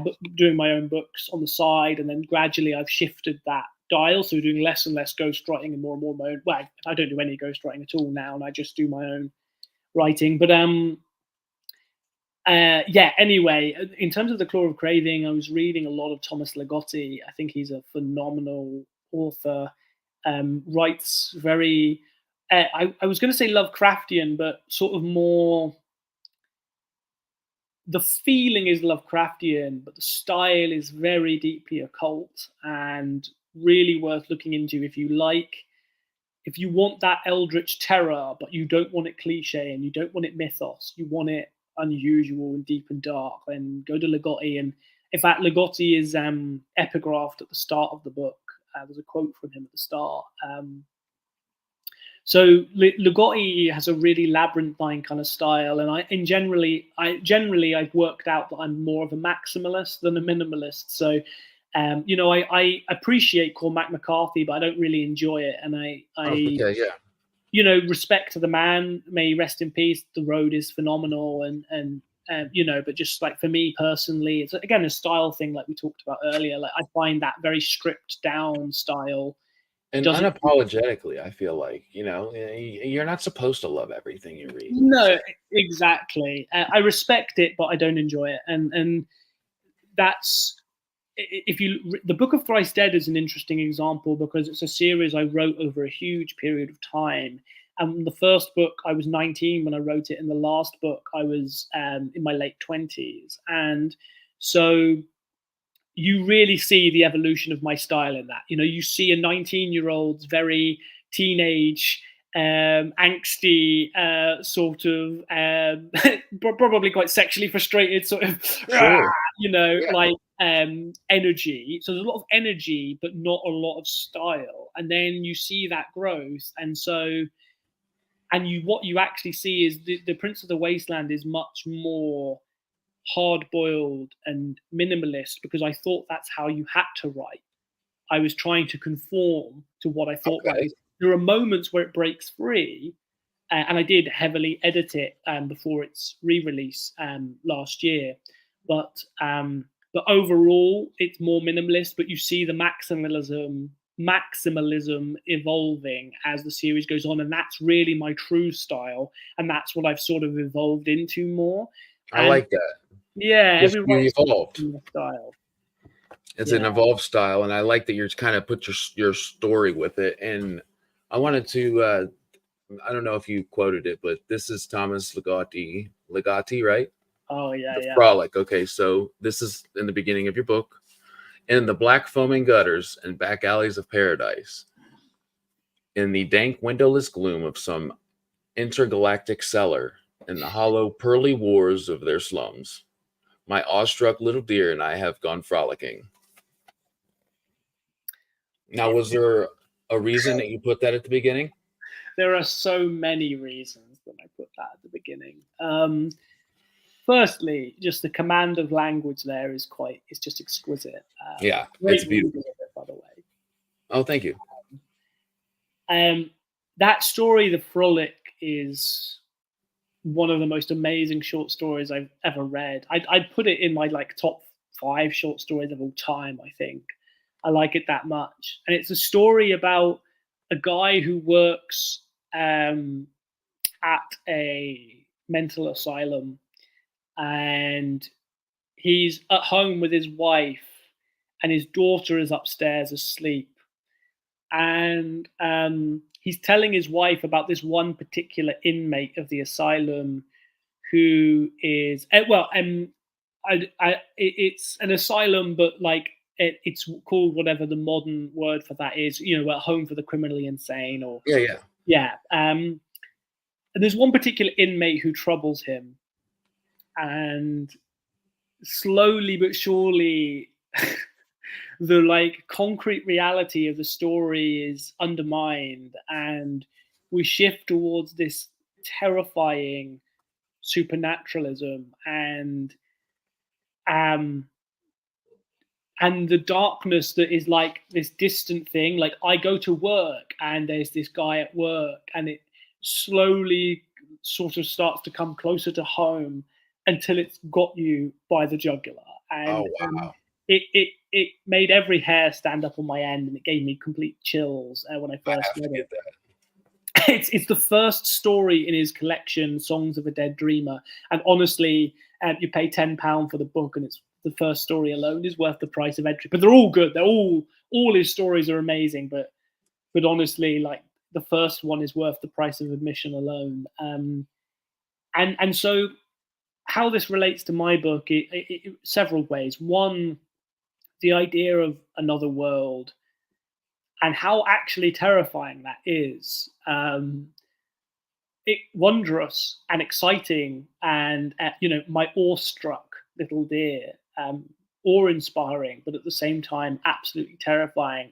but doing my own books on the side, and then gradually I've shifted that dial, so doing less and less ghostwriting and more my own. Well, I don't do any ghostwriting at all now, and I just do my own writing. But anyway, in terms of the Claw of Craving, I was reading a lot of Thomas Ligotti. I think he's a phenomenal author. Writes very, I was going to say Lovecraftian, but sort of more, the feeling is Lovecraftian, but the style is very deeply occult and really worth looking into if you want that eldritch terror, but you don't want it cliche and you don't want it mythos, you want it unusual and deep and dark, then go to Ligotti. And in fact, Ligotti is epigraphed at the start of the book. There's a quote from him at the start. So Ligotti has a really labyrinthine kind of style, and I've worked out that I'm more of a maximalist than a minimalist. So, I appreciate Cormac McCarthy, but I don't really enjoy it. And respect to the man, may he rest in peace. The Road is phenomenal, and but just like for me personally, it's again a style thing, like we talked about earlier. Like I find that very stripped down style. And unapologetically, I feel like, you're not supposed to love everything you read. No, exactly. I respect it, but I don't enjoy it. And that's, the Book of Thrice Dead is an interesting example because it's a series I wrote over a huge period of time. And the first book, I was 19 when I wrote it. And the last book, I was in my late 20s. And so you really see the evolution of my style in that. You see a 19-year-old's very teenage, angsty, sort of, probably quite sexually frustrated, sort of, sure. Energy. So there's a lot of energy, but not a lot of style. And then you see that growth. And so, what you actually see is the Prince of the Wasteland is much more hard-boiled and minimalist because I thought that's how you had to write. I was trying to conform to what I thought that Okay. was. There are moments where it breaks free, and I did heavily edit it before its re-release last year. But overall, it's more minimalist. But you see the maximalism evolving as the series goes on, and that's really my true style, and that's what I've sort of evolved into more. I And like that. yeah, Just everyone you evolved. style. It's Yeah. an evolved style, and I like that you're kind of put your story with it. And I wanted to I don't know if you quoted it, but this is Thomas Ligotti, right? Oh yeah, The yeah. Frolic. Okay, so this is in the beginning of your book. In the black foaming gutters and back alleys of paradise, in the dank windowless gloom of some intergalactic cellar, in the hollow pearly wars of their slums, my awestruck little deer and I have gone frolicking. Now, was there a reason that you put that at the beginning? There are so many reasons that I put that at the beginning. Firstly, just the command of language there is just exquisite. Yeah, Great it's beautiful. reading of it, by the way. Oh, thank you. That story, The Frolic, is one of the most amazing short stories I've ever read. I'd put it in my top 5 short stories of all time, I think. I like it that much. And it's a story about a guy who works at a mental asylum, and he's at home with his wife, and his daughter is upstairs asleep. And he's telling his wife about this one particular inmate of the asylum who is it's an asylum, but it's called whatever the modern word for that is, a home for the criminally insane, or Yeah. and there's one particular inmate who troubles him, and slowly but surely the concrete reality of the story is undermined, and we shift towards this terrifying supernaturalism and the darkness that is like this distant thing. Like, I go to work and there's this guy at work, and it slowly sort of starts to come closer to home until it's got you by the jugular. And it made every hair stand up on my end, and it gave me complete chills when I first read it. It's the first story in his collection, Songs of a Dead Dreamer, and honestly, you pay £10 for the book, and it's the first story alone is worth the price of entry. But they're all good. They're all his stories are amazing, but honestly, the first one is worth the price of admission alone. And so, how this relates to my book, it several ways. One, the idea of another world and how actually terrifying that is. It wondrous and exciting, and my awestruck little deer, awe-inspiring, but at the same time absolutely terrifying.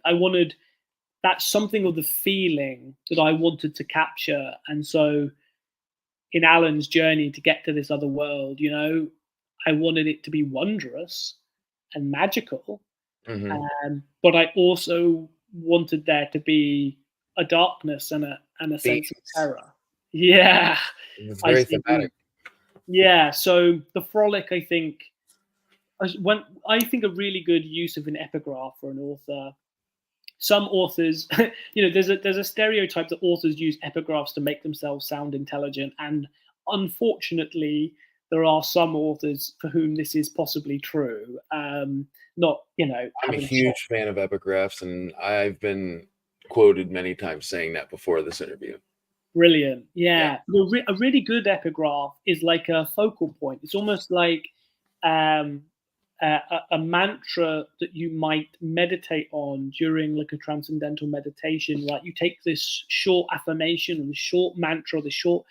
That's something of the feeling that I wanted to capture. And so in Alan's journey to get to this other world, I wanted it to be wondrous and magical. Mm-hmm. But I also wanted there to be a darkness and a sense of terror. Yeah. It's very thematic. Yeah. So The Frolic, I think a really good use of an epigraph for an author. Some authors, there's a stereotype that authors use epigraphs to make themselves sound intelligent, and unfortunately, there are some authors for whom this is possibly true. I'm a huge fan of epigraphs, and I've been quoted many times saying that before this interview. Brilliant. Yeah. A really good epigraph is like a focal point. It's almost like a mantra that you might meditate on during a transcendental meditation. Like, you take this short affirmation and short mantra, the short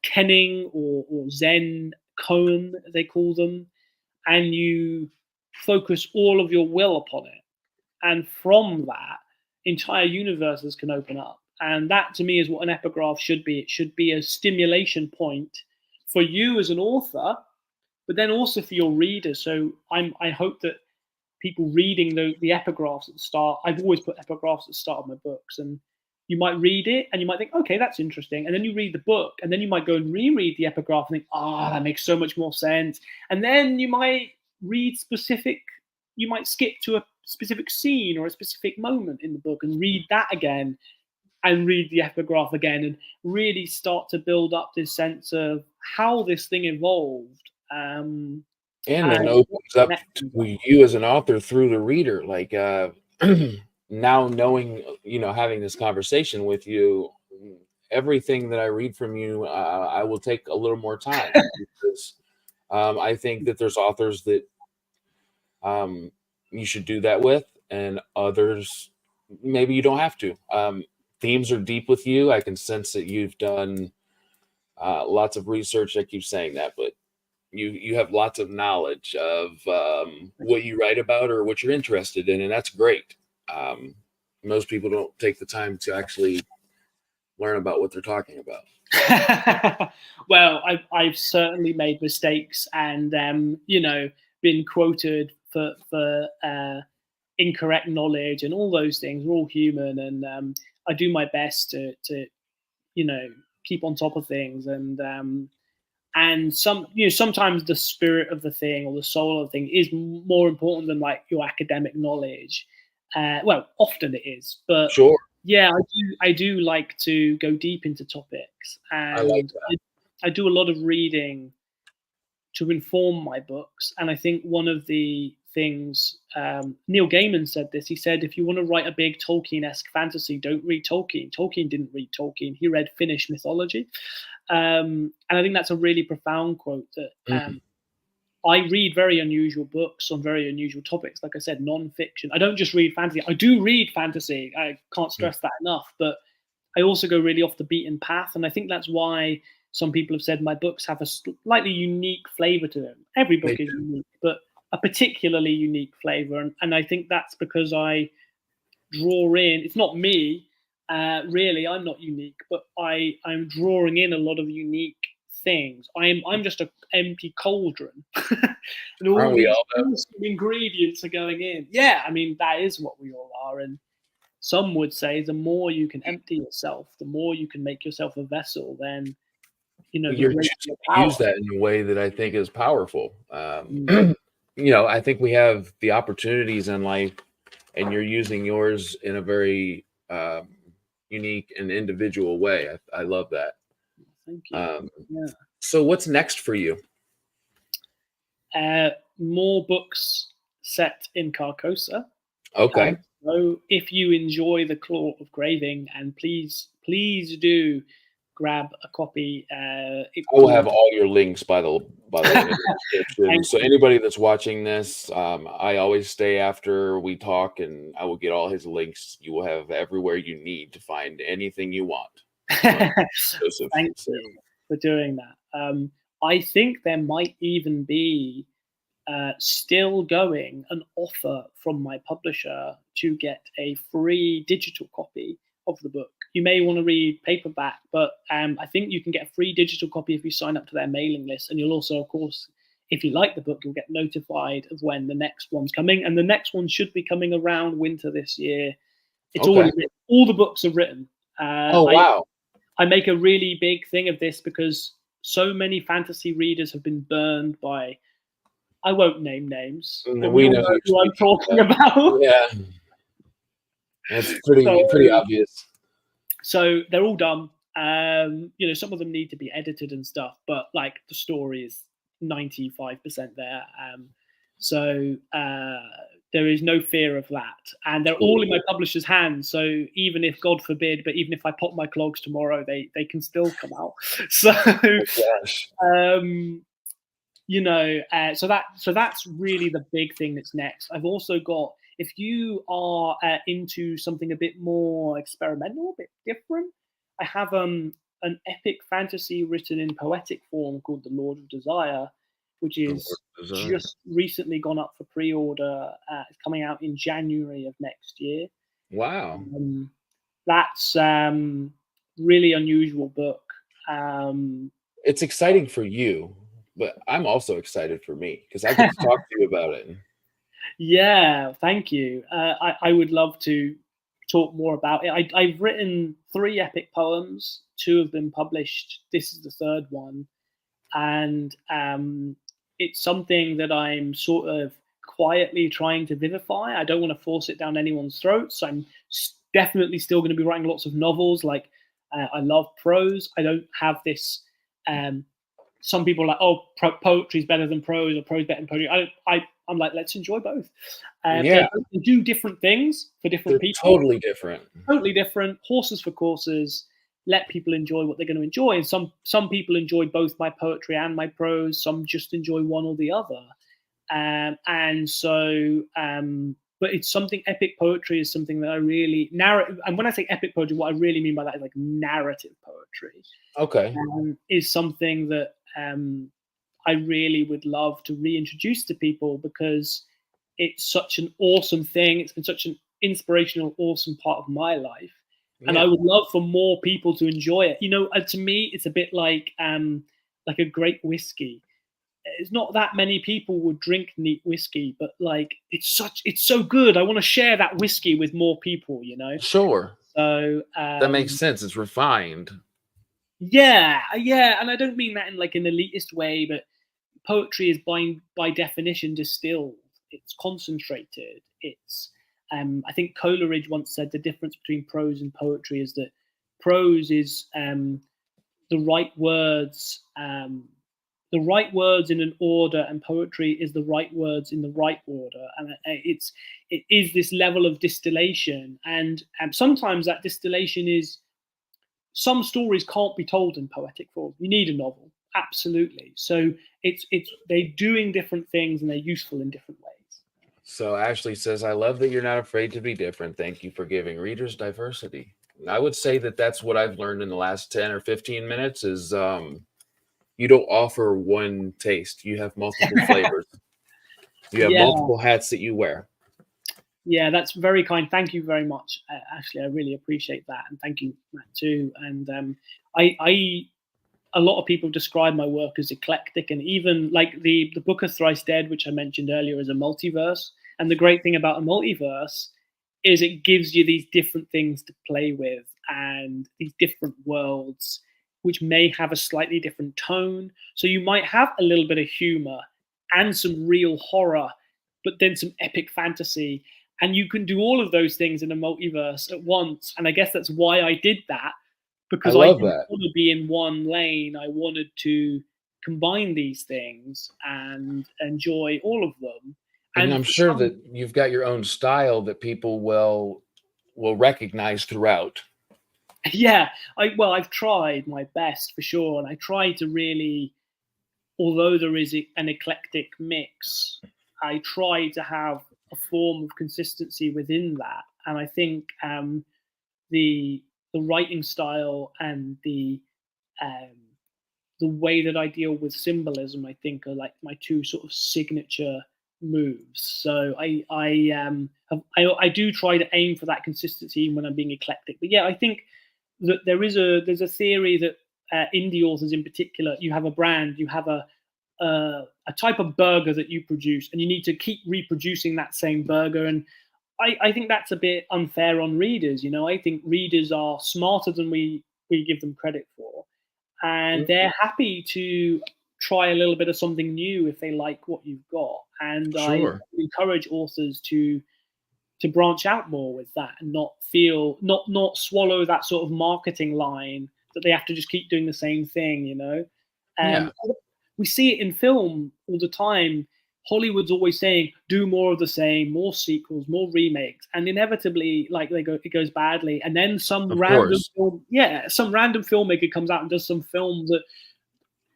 kenning or Zen koan, they call them, and you focus all of your will upon it. And from that, entire universes can open up. And that, to me, is what an epigraph should be. It should be a stimulation point for you as an author, but then also for your readers. So I hope that people reading the epigraphs at the start, I've always put epigraphs at the start of my books, and you might read it and you might think, okay, that's interesting. And then you read the book and then you might go and reread the epigraph and think, that makes so much more sense. And then you might you might skip to a specific scene or a specific moment in the book and read that again and read the epigraph again and really start to build up this sense of how this thing evolved. And then opens up to you as an author through the reader. Like, now knowing, having this conversation with you, everything that I read from you, I will take a little more time because I think that there's authors that you should do that with, and others maybe you don't have to. Themes are deep with you. I can sense that you've done lots of research. I keep saying that, but you have lots of knowledge of what you write about or what you're interested in, and that's great. Most people don't take the time to actually learn about what they're talking about. Well, I've certainly made mistakes and been quoted for incorrect knowledge and all those things. We're all human, and I do my best to keep on top of things, and sometimes the spirit of the thing or the soul of the thing is more important than like your academic knowledge. Well, often it is, but sure. Yeah, I do like to go deep into topics, and I like that. I do a lot of reading to inform my books. And I think one of the things, Neil Gaiman said this. He said, if you want to write a big Tolkien-esque fantasy, don't read Tolkien. Tolkien didn't read Tolkien. He read Finnish mythology. And I think that's a really profound quote that I read very unusual books on very unusual topics. Like I said, non-fiction. I don't just read fantasy. I do read fantasy. I can't stress that enough. But I also go really off the beaten path. And I think that's why some people have said my books have a slightly unique flavor to them. Every book is unique, but a particularly unique flavor. And I think that's because I draw in, it's not me, really, I'm not unique, but I'm drawing in a lot of unique things. I'm just an empty cauldron. And all these ingredients are going in. Yeah, I mean, that is what we all are. And some would say the more you can empty yourself, the more you can make yourself a vessel, then you're use that in a way that I think is powerful. I think we have the opportunities in life, and you're using yours in a very unique and individual way. I love that. Thank you. So what's next for you? More books set in Carcosa. Okay. So if you enjoy the Claw of Craving, and please do grab a copy. I will have all your links by the description. So anybody that's watching this, I always stay after we talk, and I will get all his links. You will have everywhere you need to find anything you want. Thank you for doing that. I think there might even be still going an offer from my publisher to get a free digital copy of the book. You may want to read paperback, but I think you can get a free digital copy if you sign up to their mailing list. And you'll also, of course, if you like the book, you'll get notified of when the next one's coming. And the next one should be coming around winter this year. It's already written. All the books are written. Wow. I make a really big thing of this because so many fantasy readers have been burned by, I won't name names, but we know who I'm talking about. Yeah. It's pretty obvious. So they're all done. Some of them need to be edited and stuff, but like the story is 95% there. So there is no fear of that. And they're all in my publisher's hands. So even if, God forbid, but even if I pop my clogs tomorrow, they can still come out. So, so that's really the big thing that's next. I've also got, if you are into something a bit more experimental, a bit different, I have an epic fantasy written in poetic form called The Lord of Desire, which is just recently gone up for pre-order. It's coming out in January of next year. Wow. That's really unusual book. It's exciting for you but I'm also excited for me because I get to talk to you about it. Yeah, thank you. I would love to talk more about it. I've written 3 epic poems. 2 have been published. This is the 3rd one, and it's something that I'm sort of quietly trying to vivify. I don't want to force it down anyone's throats. I'm definitely still going to be writing lots of novels. Like I love prose. I don't have this. Some people are like, oh, poetry is better than prose, or prose better than poetry. I'm like, let's enjoy both. Yeah, they do different things for different they're people. totally different. Totally different. Horses for courses. Let people enjoy what they're going to enjoy. And some people enjoy both my poetry and my prose. Some just enjoy one or the other. And so, but it's something. Epic poetry is something that I really narrative. And when I say epic poetry, what I really mean by that is like narrative poetry. Okay. Is something that I really would love to reintroduce to people, because it's such an awesome thing. It's been such an inspirational, awesome part of my life. And I would love for more people to enjoy it. You know, to me, it's a bit like a great whiskey. It's not that many people would drink neat whiskey, but like it's so good. I want to share that whiskey with more people, you know? Sure. So that makes sense. It's refined. Yeah. And I don't mean that in like an elitist way, but poetry is by definition distilled. It's concentrated. It's I think Coleridge once said the difference between prose and poetry is that prose is the right words in an order, and poetry is the right words in the right order. And it is this level of distillation, and sometimes that distillation is, some stories can't be told in poetic form. You need a novel, absolutely. So it's they're doing different things, and they're useful in different ways. So Ashley says, I love that you're not afraid to be different. Thank you for giving readers diversity. And I would say that that's what I've learned in the last 10 or 15 minutes is you don't offer one taste. You have multiple flavors. You have multiple hats that you wear. Yeah, that's very kind. Thank you very much, Ashley. I really appreciate that. And thank you, Matt, too. And a lot of people describe my work as eclectic, and even like the book of Thrice Dead, which I mentioned earlier, is a multiverse. And the great thing about a multiverse is it gives you these different things to play with, and these different worlds, which may have a slightly different tone. So you might have a little bit of humor and some real horror, but then some epic fantasy. And you can do all of those things in a multiverse at once. And I guess that's why I did that, because I didn't want to be in one lane. I wanted to combine these things and enjoy all of them. And I'm sure that you've got your own style that people will recognize throughout. Yeah, I've tried my best for sure, and I try to really, although there is an eclectic mix, I try to have a form of consistency within that. And I think the writing style and the way that I deal with symbolism, I think, are like my 2 sort of signature moves. So I do try to aim for that consistency when I'm being eclectic. But yeah, I think that there's a theory that indie authors in particular, you have a brand, you have a type of burger that you produce, and you need to keep reproducing that same burger. And I think that's a bit unfair on readers. You know, I think readers are smarter than we give them credit for, and they're happy to try a little bit of something new if they like what you've got. And I encourage authors to branch out more with that, and not swallow that sort of marketing line that they have to just keep doing the same thing, you know. We see it in film all the time. Hollywood's always saying, do more of the same, more sequels, more remakes, and inevitably, like it goes badly. And then some random filmmaker comes out and does some film that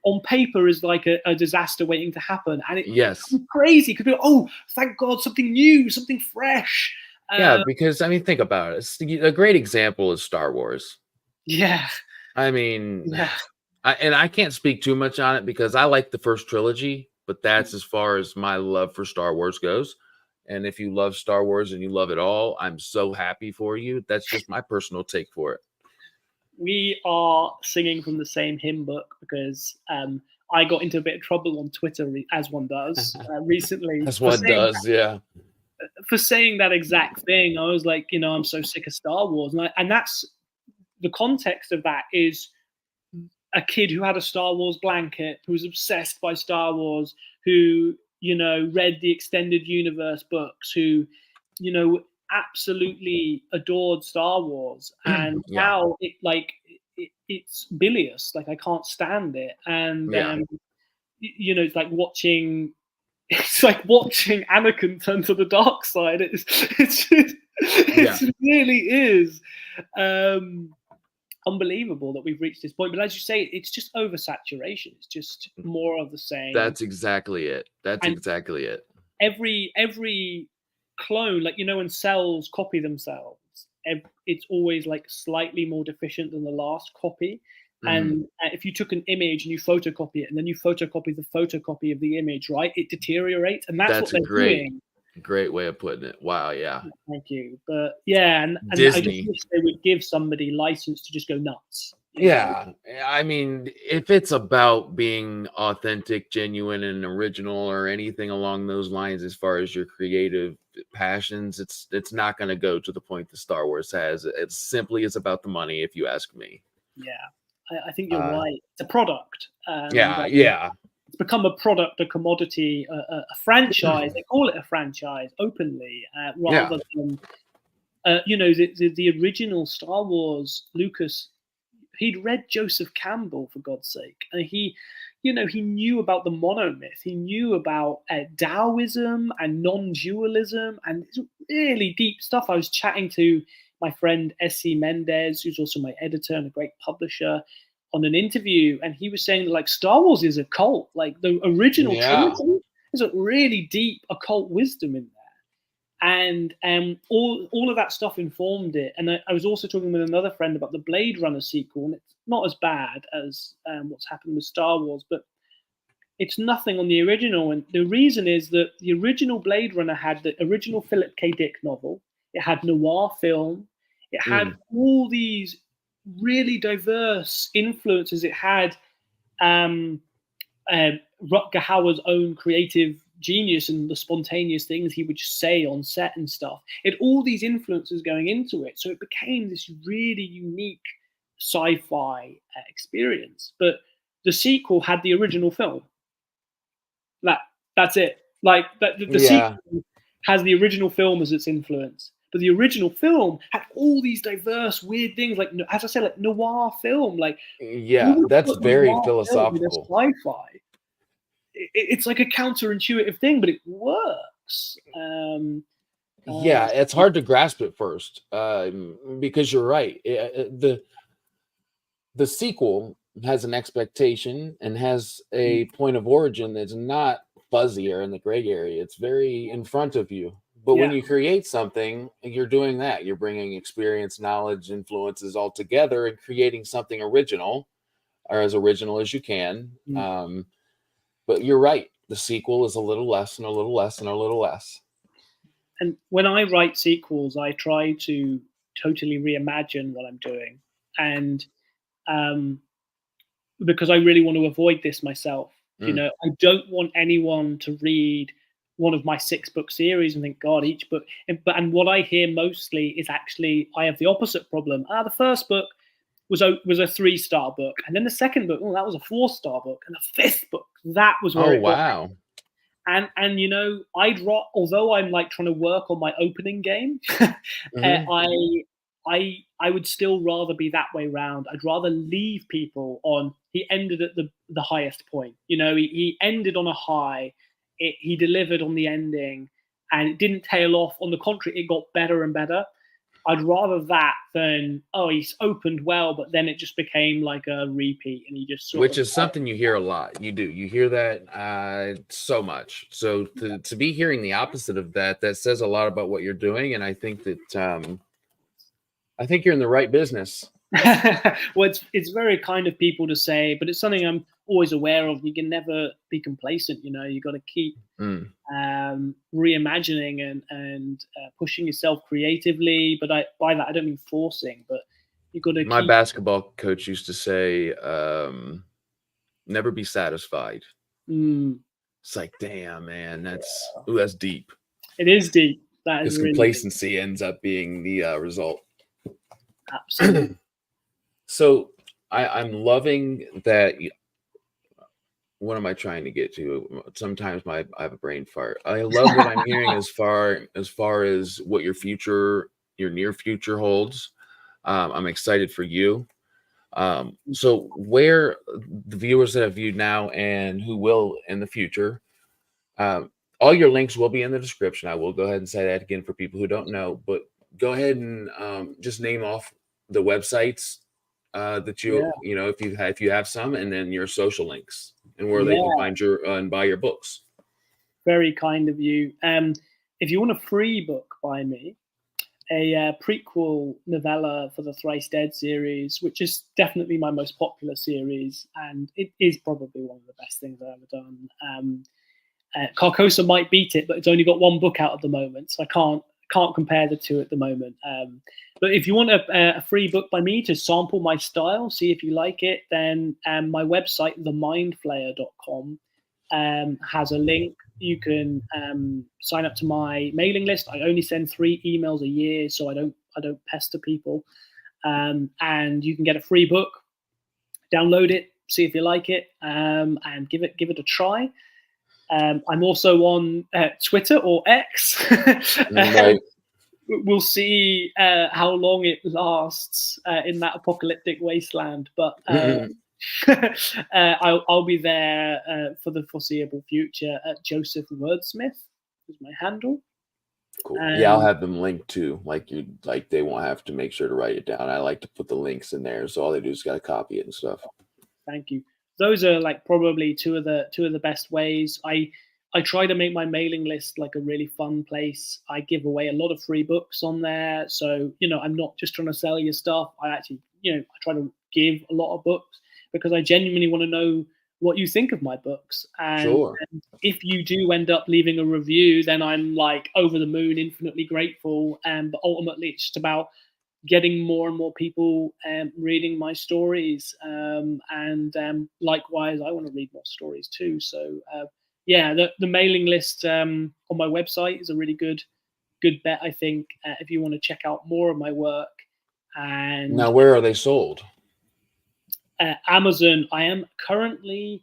on paper is like a disaster waiting to happen. And it's crazy because people, oh, thank God, something new, something fresh. Yeah, because I mean, think about it. A great example is Star Wars. Yeah. I mean, I can't speak too much on it because I like the first trilogy, but that's as far as my love for Star Wars goes. And if you love Star Wars and you love it all, I'm so happy for you. That's just my personal take for it. We are singing from the same hymn book, because I got into a bit of trouble on Twitter, as one does, recently. That's what does, yeah. For saying that exact thing. I was like, I'm so sick of Star Wars. And that's the context of that is a kid who had a Star Wars blanket, who was obsessed by Star Wars, who, read the extended universe books, who, absolutely adored Star Wars. And now it's bilious. Like, I can't stand it. And, it's like watching Anakin turn to the dark side. It really is unbelievable that we've reached this point. But as you say, it's just oversaturation. It's just more of the same. That's exactly it. Exactly it. Every clone, like, when cells copy themselves, it's always like slightly more deficient than the last copy. And if you took an image and you photocopy it, and then you photocopy the photocopy of the image, right, it deteriorates. And that's what they're doing. Great way of putting it. Wow, yeah. Thank you. But yeah, and I just wish they would give somebody license to just go nuts. Yeah. I mean, if it's about being authentic, genuine, and original, or anything along those lines as far as your creative passions, it's not going to go to the point that Star Wars has. It simply is about the money, if you ask me. Yeah. I think you're right. It's a product. It's become a product, a commodity, a franchise. They call it a franchise openly, rather than, the original Star Wars. Lucas, he'd read Joseph Campbell, for God's sake, and he knew about the monomyth. He knew about Taoism and non-dualism, and it's really deep stuff. I was chatting to my friend S.C. Mendez, who's also my editor and a great publisher, on an interview, and he was saying that, like, Star Wars is a cult. Like, the original trilogy, there's a really deep occult wisdom in there, and all of that stuff informed it. And I was also talking with another friend about the Blade Runner sequel, and it's not as bad as what's happened with Star Wars, but it's nothing on the original. And the reason is that the original Blade Runner had the original Philip K. Dick novel. It had noir film. It had all these really diverse influences. It had Rutger Hauer's own creative genius and the spontaneous things he would just say on set and stuff. It had all these influences going into it. So it became this really unique sci-fi experience. But the sequel had the original film. That's it. Like, the sequel has the original film as its influence. But the original film had all these diverse, weird things, like, as I said, like noir film. Like, that's very philosophical. Sci-fi. It's like a counterintuitive thing, but it works. It's hard to grasp at first, because you're right. The sequel has an expectation and has a point of origin that's not fuzzy or in the gray area. It's very in front of you. But when you create something, you're doing that. You're bringing experience, knowledge, influences all together and creating something original, or as original as you can. But you're right. The sequel is a little less and a little less and a little less. And when I write sequels, I try to totally reimagine what I'm doing. And because I really want to avoid this myself. I don't want anyone to read one of my 6-book series and think, God, each book. And what I hear mostly is actually I have the opposite problem. The first book was a 3-star book, and then the second book, that was a 4-star book, and the 5th book, that was where it wow. And although I'm like trying to work on my opening game, I would still rather be that way round. I'd rather leave people on. He ended at the highest point. He ended on a high. He delivered on the ending, and it didn't tail off. On the contrary, it got better and better. I'd rather that than, he's opened well, but then it just became like a repeat, and he just which is something you hear a lot. You hear that so much. So to be hearing the opposite of that says a lot about what you're doing, and I think that I think you're in the right business. Well, it's very kind of people to say, but it's something I'm always aware of. You can never be complacent. You got to keep reimagining and pushing yourself creatively. But by that I don't mean forcing, but you got to. My basketball coach used to say, never be satisfied. Mm. It's like, damn, man, that's deep. It is deep. That is Because really complacency ends up being the result. absolutely. So I'm loving that. What am I trying to get to? Sometimes I have a brain fart. I love what I'm hearing as far as what your near future holds. I'm excited for you. So where the viewers that have viewed now and who will in the future, all your links will be in the description. I will go ahead and say that again for people who don't know, but go ahead and just name off the websites that Yeah. if you have some, and then your social links and where they can Yeah. find your and buy your books. Very kind of you. If you want a free book by me, a prequel novella for the Thrice Dead series, which is definitely my most popular series, and it is probably one of the best things I've ever done. Carcosa might beat it, but it's only got one book out at the moment, so I can't compare the two at the moment. But if you want a free book by me to sample my style, see if you like it, then my website, themindflayer.com, has a link. You can sign up to my mailing list. I only send 3 emails a year, so I don't pester people. And you can get a free book, download it, see if you like it, and give it a try. I'm also on Twitter or X. Right. We'll see how long it lasts in that apocalyptic wasteland, but I'll be there for the foreseeable future. Joseph Wordsmith is my handle. Cool. Yeah, I'll have them linked too. Like they won't have to make sure to write it down. I like to put the links in there, so all they do is got to copy it and stuff. Thank you. Those are like probably two of the best ways. I try to make my mailing list like a really fun place. I give away a lot of free books on there, so I'm not just trying to sell you stuff. I actually I try to give a lot of books because I genuinely want to know what you think of my books. And if you do end up leaving a review, then I'm like over the moon, infinitely grateful. But ultimately, it's just about getting more and more people reading my stories. And likewise, I want to read more stories too. So yeah, the mailing list on my website is a really good bet, I think, if you want to check out more of my work. And now, where are they sold? Amazon. I am currently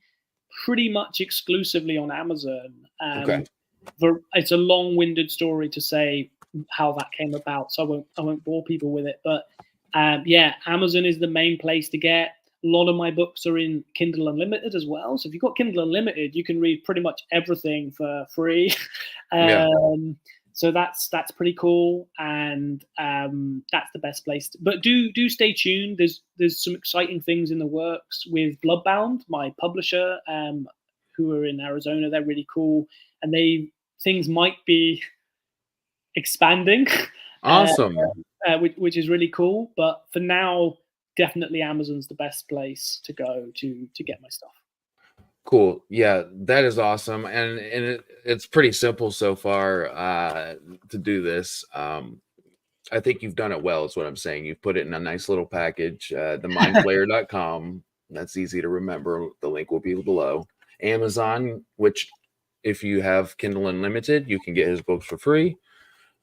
pretty much exclusively on Amazon. Okay. It's a long-winded story to say how that came about, so I won't bore people with it. But yeah, Amazon is the main place to get. A lot of my books are in Kindle Unlimited as well. So if you've got Kindle Unlimited, you can read pretty much everything for free. So that's pretty cool, and that's the best place. But do stay tuned. There's some exciting things in the works with Bloodbound, my publisher, who are in Arizona. They're really cool, and things might be expanding. Awesome. Which is really cool. But for now, definitely Amazon's the best place to go to get my stuff. Cool. Yeah, that is awesome, and it's pretty simple so far to do this. I think you've done it well. Is what I'm saying. You've put it in a nice little package. Themindflayer.com. That's easy to remember. The link will be below. Amazon, which if you have Kindle Unlimited, you can get his books for free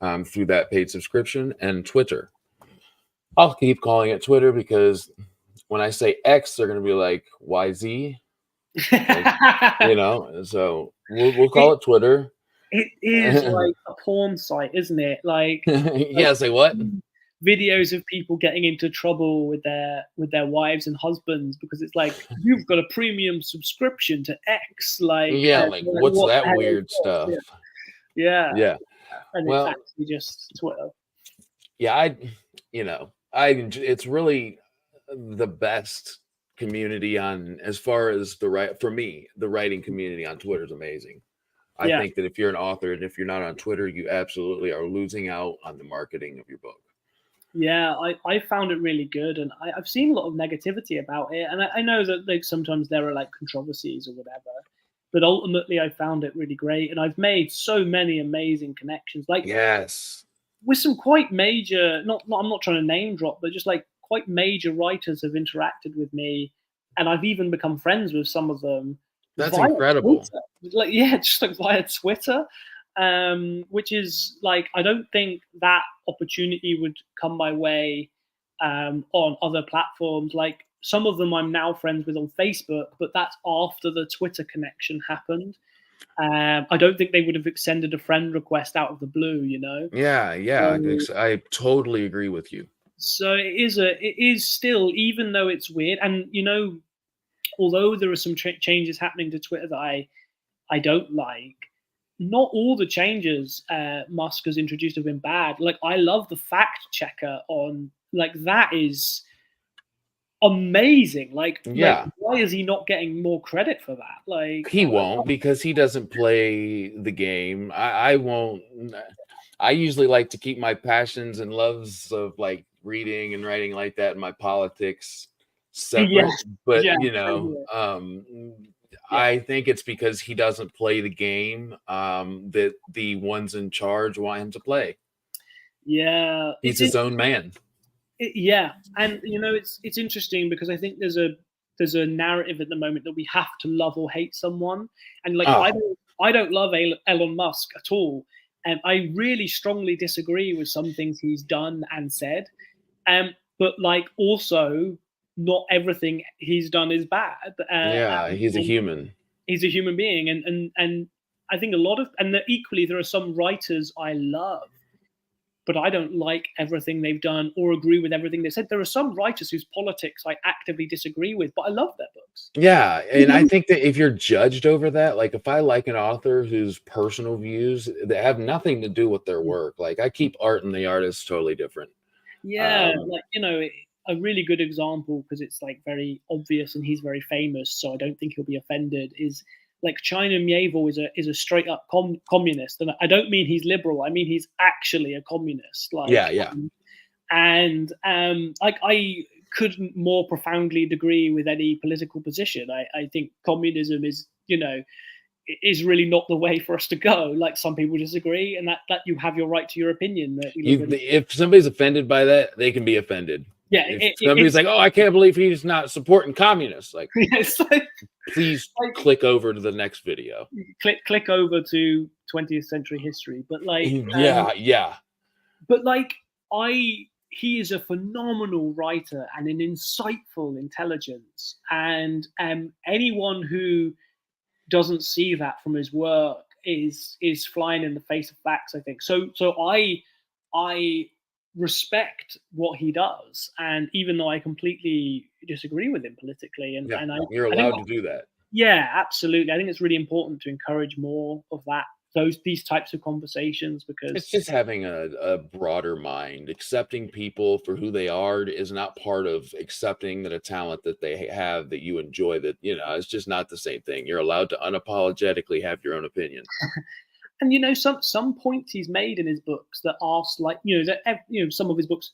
through that paid subscription, and Twitter. I'll keep calling it Twitter because when I say X, they're going to be like YZ. So we'll call it Twitter. It is like a porn site, isn't it? Like yeah, say what? Videos of people getting into trouble with their wives and husbands because it's like you've got a premium subscription to X. Like what's that weird stuff? Yeah. And well, it's actually just Twitter. Yeah, it's really the best community on as far as the writing community on Twitter is amazing. I think that if you're an author and if you're not on Twitter, you absolutely are losing out on the marketing of your book. Yeah, I found it really good, and I've seen a lot of negativity about it, and I know that like sometimes there are like controversies or whatever, but ultimately I found it really great, and I've made so many amazing connections. Like with some quite major, not I'm not trying to name drop, but just like quite major writers have interacted with me and I've even become friends with some of them. That's Via incredible. Twitter. Like, yeah, just like via Twitter, which is like, I don't think that opportunity would come my way on other platforms. Like, some of them I'm now friends with on Facebook, but that's after the Twitter connection happened. I don't think they would have extended a friend request out of the blue, you know. Yeah, I totally agree with you. So it is still, even though it's weird, and you know, although there are some changes happening to Twitter that I don't like, not all the changes Musk has introduced have been bad. Like, I love the fact checker on, like, that is amazing. Like why is he not getting more credit for that? Like, he won't, because he doesn't play the game. I won't. I usually like to keep my passions and loves of like reading and writing like that and my politics separate. Yes. But Yeah, you know, I think it's because he doesn't play the game that the ones in charge want him to play. Yeah, He's his own man. Yeah, and you know, it's interesting because I think there's a narrative at the moment that we have to love or hate someone, and like, I don't love Elon Musk at all, and I really strongly disagree with some things he's done and said, but like, also, not everything he's done is bad. He's a human. He's a human being, and I think equally there are some writers I love, but I don't like everything they've done or agree with everything they said. There are some writers whose politics I actively disagree with, but I love their books. Yeah, and I think that if you're judged over that, like if I like an author whose personal views that have nothing to do with their work, like I keep art and the artist totally different. Yeah, like, you know, a really good example, because it's like very obvious and he's very famous, so I don't think he'll be offended, is like China Miéville is a straight up communist, and I don't mean he's liberal. I mean he's actually a communist. Like, like, I couldn't more profoundly agree with any political position. I think communism is, you know, is really not the way for us to go. Like, some people disagree, and that you have your right to your opinion. If somebody's offended by that, they can be offended. Yeah, if somebody's like, "Oh, I can't believe he's not supporting communists," like, please click over to the next video. Click over to 20th century history. But like, But like, he is a phenomenal writer and an insightful intelligence, and anyone who doesn't see that from his work is flying in the face of facts, I think. So I respect what he does, and even though I completely disagree with him politically, and you're allowed to do that. Yeah, absolutely. I think it's really important to encourage more of that, these types of conversations, because it's just having a broader mind. Accepting people for who they are is not part of accepting that a talent that they have that you enjoy, that, you know, it's just not the same thing. You're allowed to unapologetically have your own opinion. And you know, some points he's made in his books that are like, you know, some of his books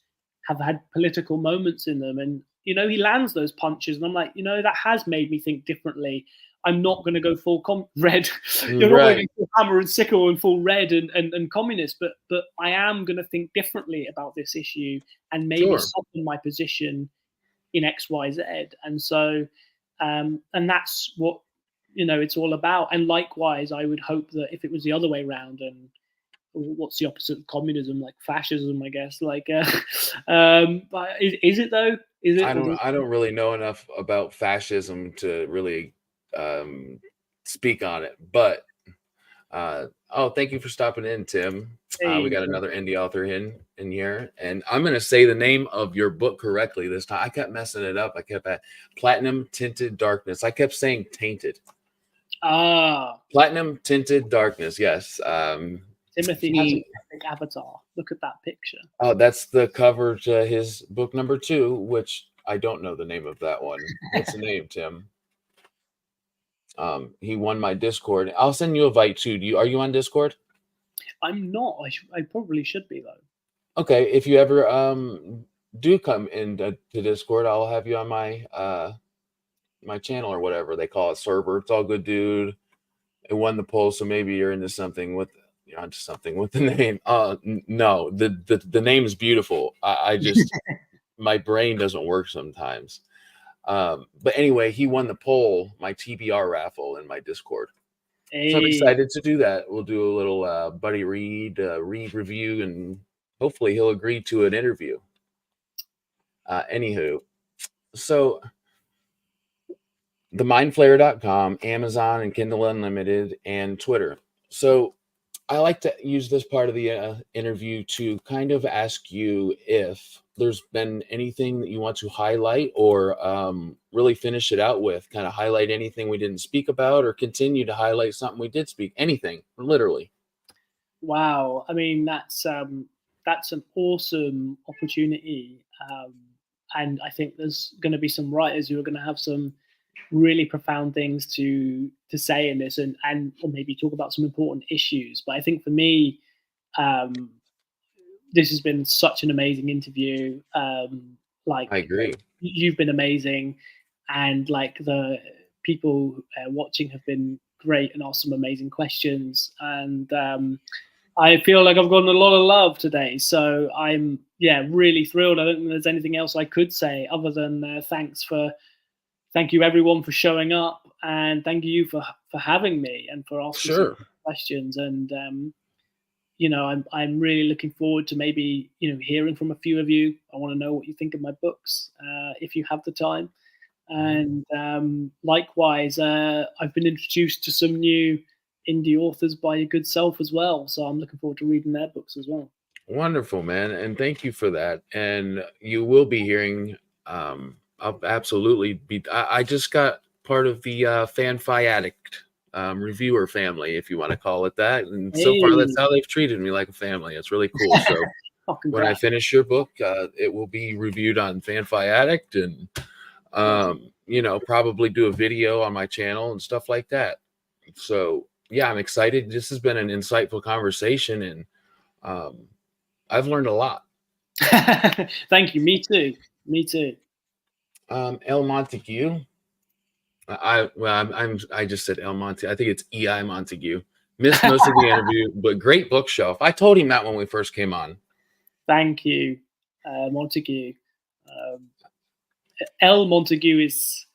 have had political moments in them, and you know, he lands those punches, and I'm like, you know, that has made me think differently. I'm not going to go full red. You're not going to go hammer and sickle and full red and communist, but I am going to think differently about this issue, and maybe soften my position in X, Y, Z. And so, and that's what, you know, it's all about. And likewise, I would hope that if it was the other way around, and what's the opposite of communism? Like fascism, I guess. Like, but is it though? Is it? I don't really know enough about fascism to really speak on it, but thank you for stopping in, Tim. We got another indie author in here, and I'm gonna say the name of your book correctly this time. I kept messing it up. I kept at Platinum Tinted Darkness. I kept saying tainted. Platinum Tinted Darkness. Yes. Timothy has an epic avatar. Look at that picture. Oh, that's the cover to his book number 2, which I don't know the name of that one. What's the name, Tim? He won my Discord. I'll send you a invite too. Are you on Discord? I'm not. I probably should be though. Okay, if you ever do come into Discord, I'll have you on my my channel, or whatever they call it, server. It's all good, dude. It won the poll, so maybe you're into something with the name. No, the name is beautiful. I just my brain doesn't work sometimes. But anyway, he won the poll, my TBR raffle in my Discord. So I'm Hey. excited to do that. We'll do a little buddy read review, and hopefully he'll agree to an interview. Anywho, so themindflayer.com, Amazon and Kindle Unlimited, and Twitter. So I like to use this part of the interview to kind of ask you if there's been anything that you want to highlight, or really finish it out with, kind of highlight anything we didn't speak about, or continue to highlight something we did speak, anything, literally. Wow. I mean, that's an awesome opportunity. And I think there's going to be some writers who are going to have some really profound things to say in this, and or maybe talk about some important issues. But I think for me, this has been such an amazing interview. Like, I agree. You've been amazing, and like the people watching have been great and asked some amazing questions. And I feel like I've gotten a lot of love today. So I'm really thrilled. I don't think there's anything else I could say other than thank you everyone for showing up, and thank you for having me and for asking some questions. And I'm really looking forward to maybe hearing from a few of you. I want to know what you think of my books, if you have the time. And likewise, I've been introduced to some new indie authors by your good self as well, so I'm looking forward to reading their books as well. Wonderful, man, and thank you for that. And you will be hearing. I'll absolutely be. I just got part of the Fanfi Addict reviewer family, if you want to call it that. And so far, that's how they've treated me, like a family. It's really cool. So when I finish your book, it will be reviewed on Fanfi Addict, and probably do a video on my channel and stuff like that. So yeah, I'm excited. This has been an insightful conversation, and I've learned a lot. Thank you. Me too. Me too. El Montague. I just said El Montague. I think it's E.I. Montague. Missed most of the interview, but great bookshelf. I told him that when we first came on. Thank you, Montague. El Montague is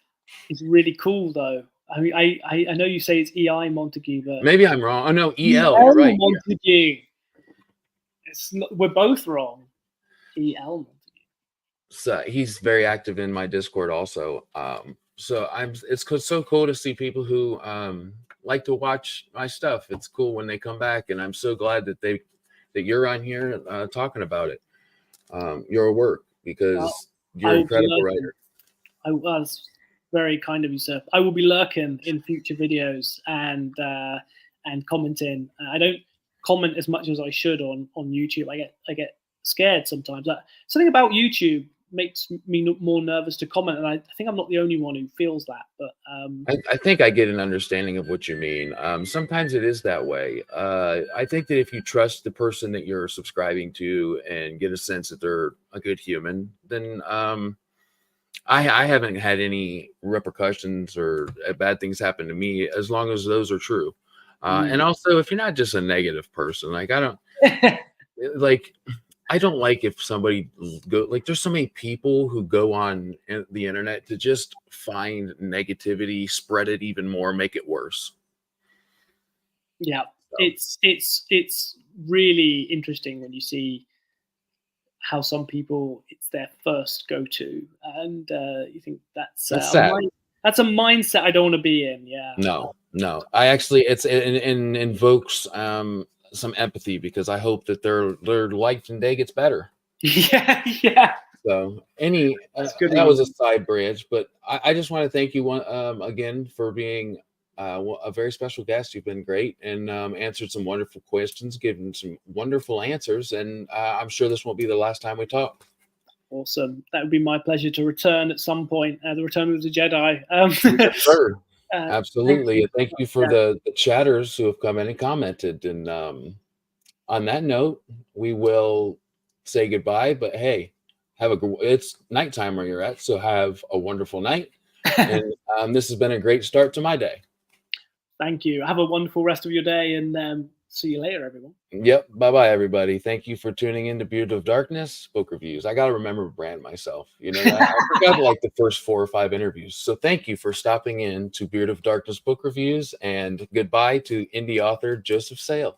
really cool, though. I mean, I know you say it's E.I. Montague, but maybe I'm wrong. Oh no, E.L. Right? Montague. Yeah. We're both wrong. E.L. Montague. So he's very active in my Discord also. So it's so cool to see people who like to watch my stuff. It's cool when they come back, and I'm so glad that you're on here talking about it, your work, because you're an incredible writer. I was very kind of you, sir. I will be lurking in future videos and commenting. I don't comment as much as I should on YouTube. I get scared sometimes. Something about YouTube makes me more nervous to comment, and I think I'm not the only one who feels that. But I think I get an understanding of what you mean. Sometimes it is that way. I think that if you trust the person that you're subscribing to and get a sense that they're a good human, then I haven't had any repercussions or bad things happen to me, as long as those are true. And also, if you're not just a negative person, like I don't like. I don't like if somebody there's so many people who go on the internet to just find negativity, spread it even more, make it worse. Yeah, so. It's really interesting when you see how some people, it's their first go-to, and you think that's sad. That's a mindset I don't want to be in. Yeah. No. I actually, it invokes some empathy, because I hope that their life and day gets better. Yeah. So that was a side branch, but I just want to thank you again for being a very special guest. You've been great, and answered some wonderful questions, given some wonderful answers, and I'm sure this won't be the last time we talk. Awesome. That would be my pleasure to return at some point. The Return of the Jedi. Sure. Absolutely. Thank you for the chatters who have come in and commented. And on that note, we will say goodbye. But hey, it's nighttime where you're at, so have a wonderful night. And this has been a great start to my day. Thank you. Have a wonderful rest of your day, and See you later, everyone. Yep. Bye-bye, everybody. Thank you for tuning in to Beard of Darkness Book Reviews. I got to remember to brand myself. You know that? I forgot like the first 4 or 5 interviews. So thank you for stopping in to Beard of Darkness Book Reviews, and goodbye to indie author Joseph Sale.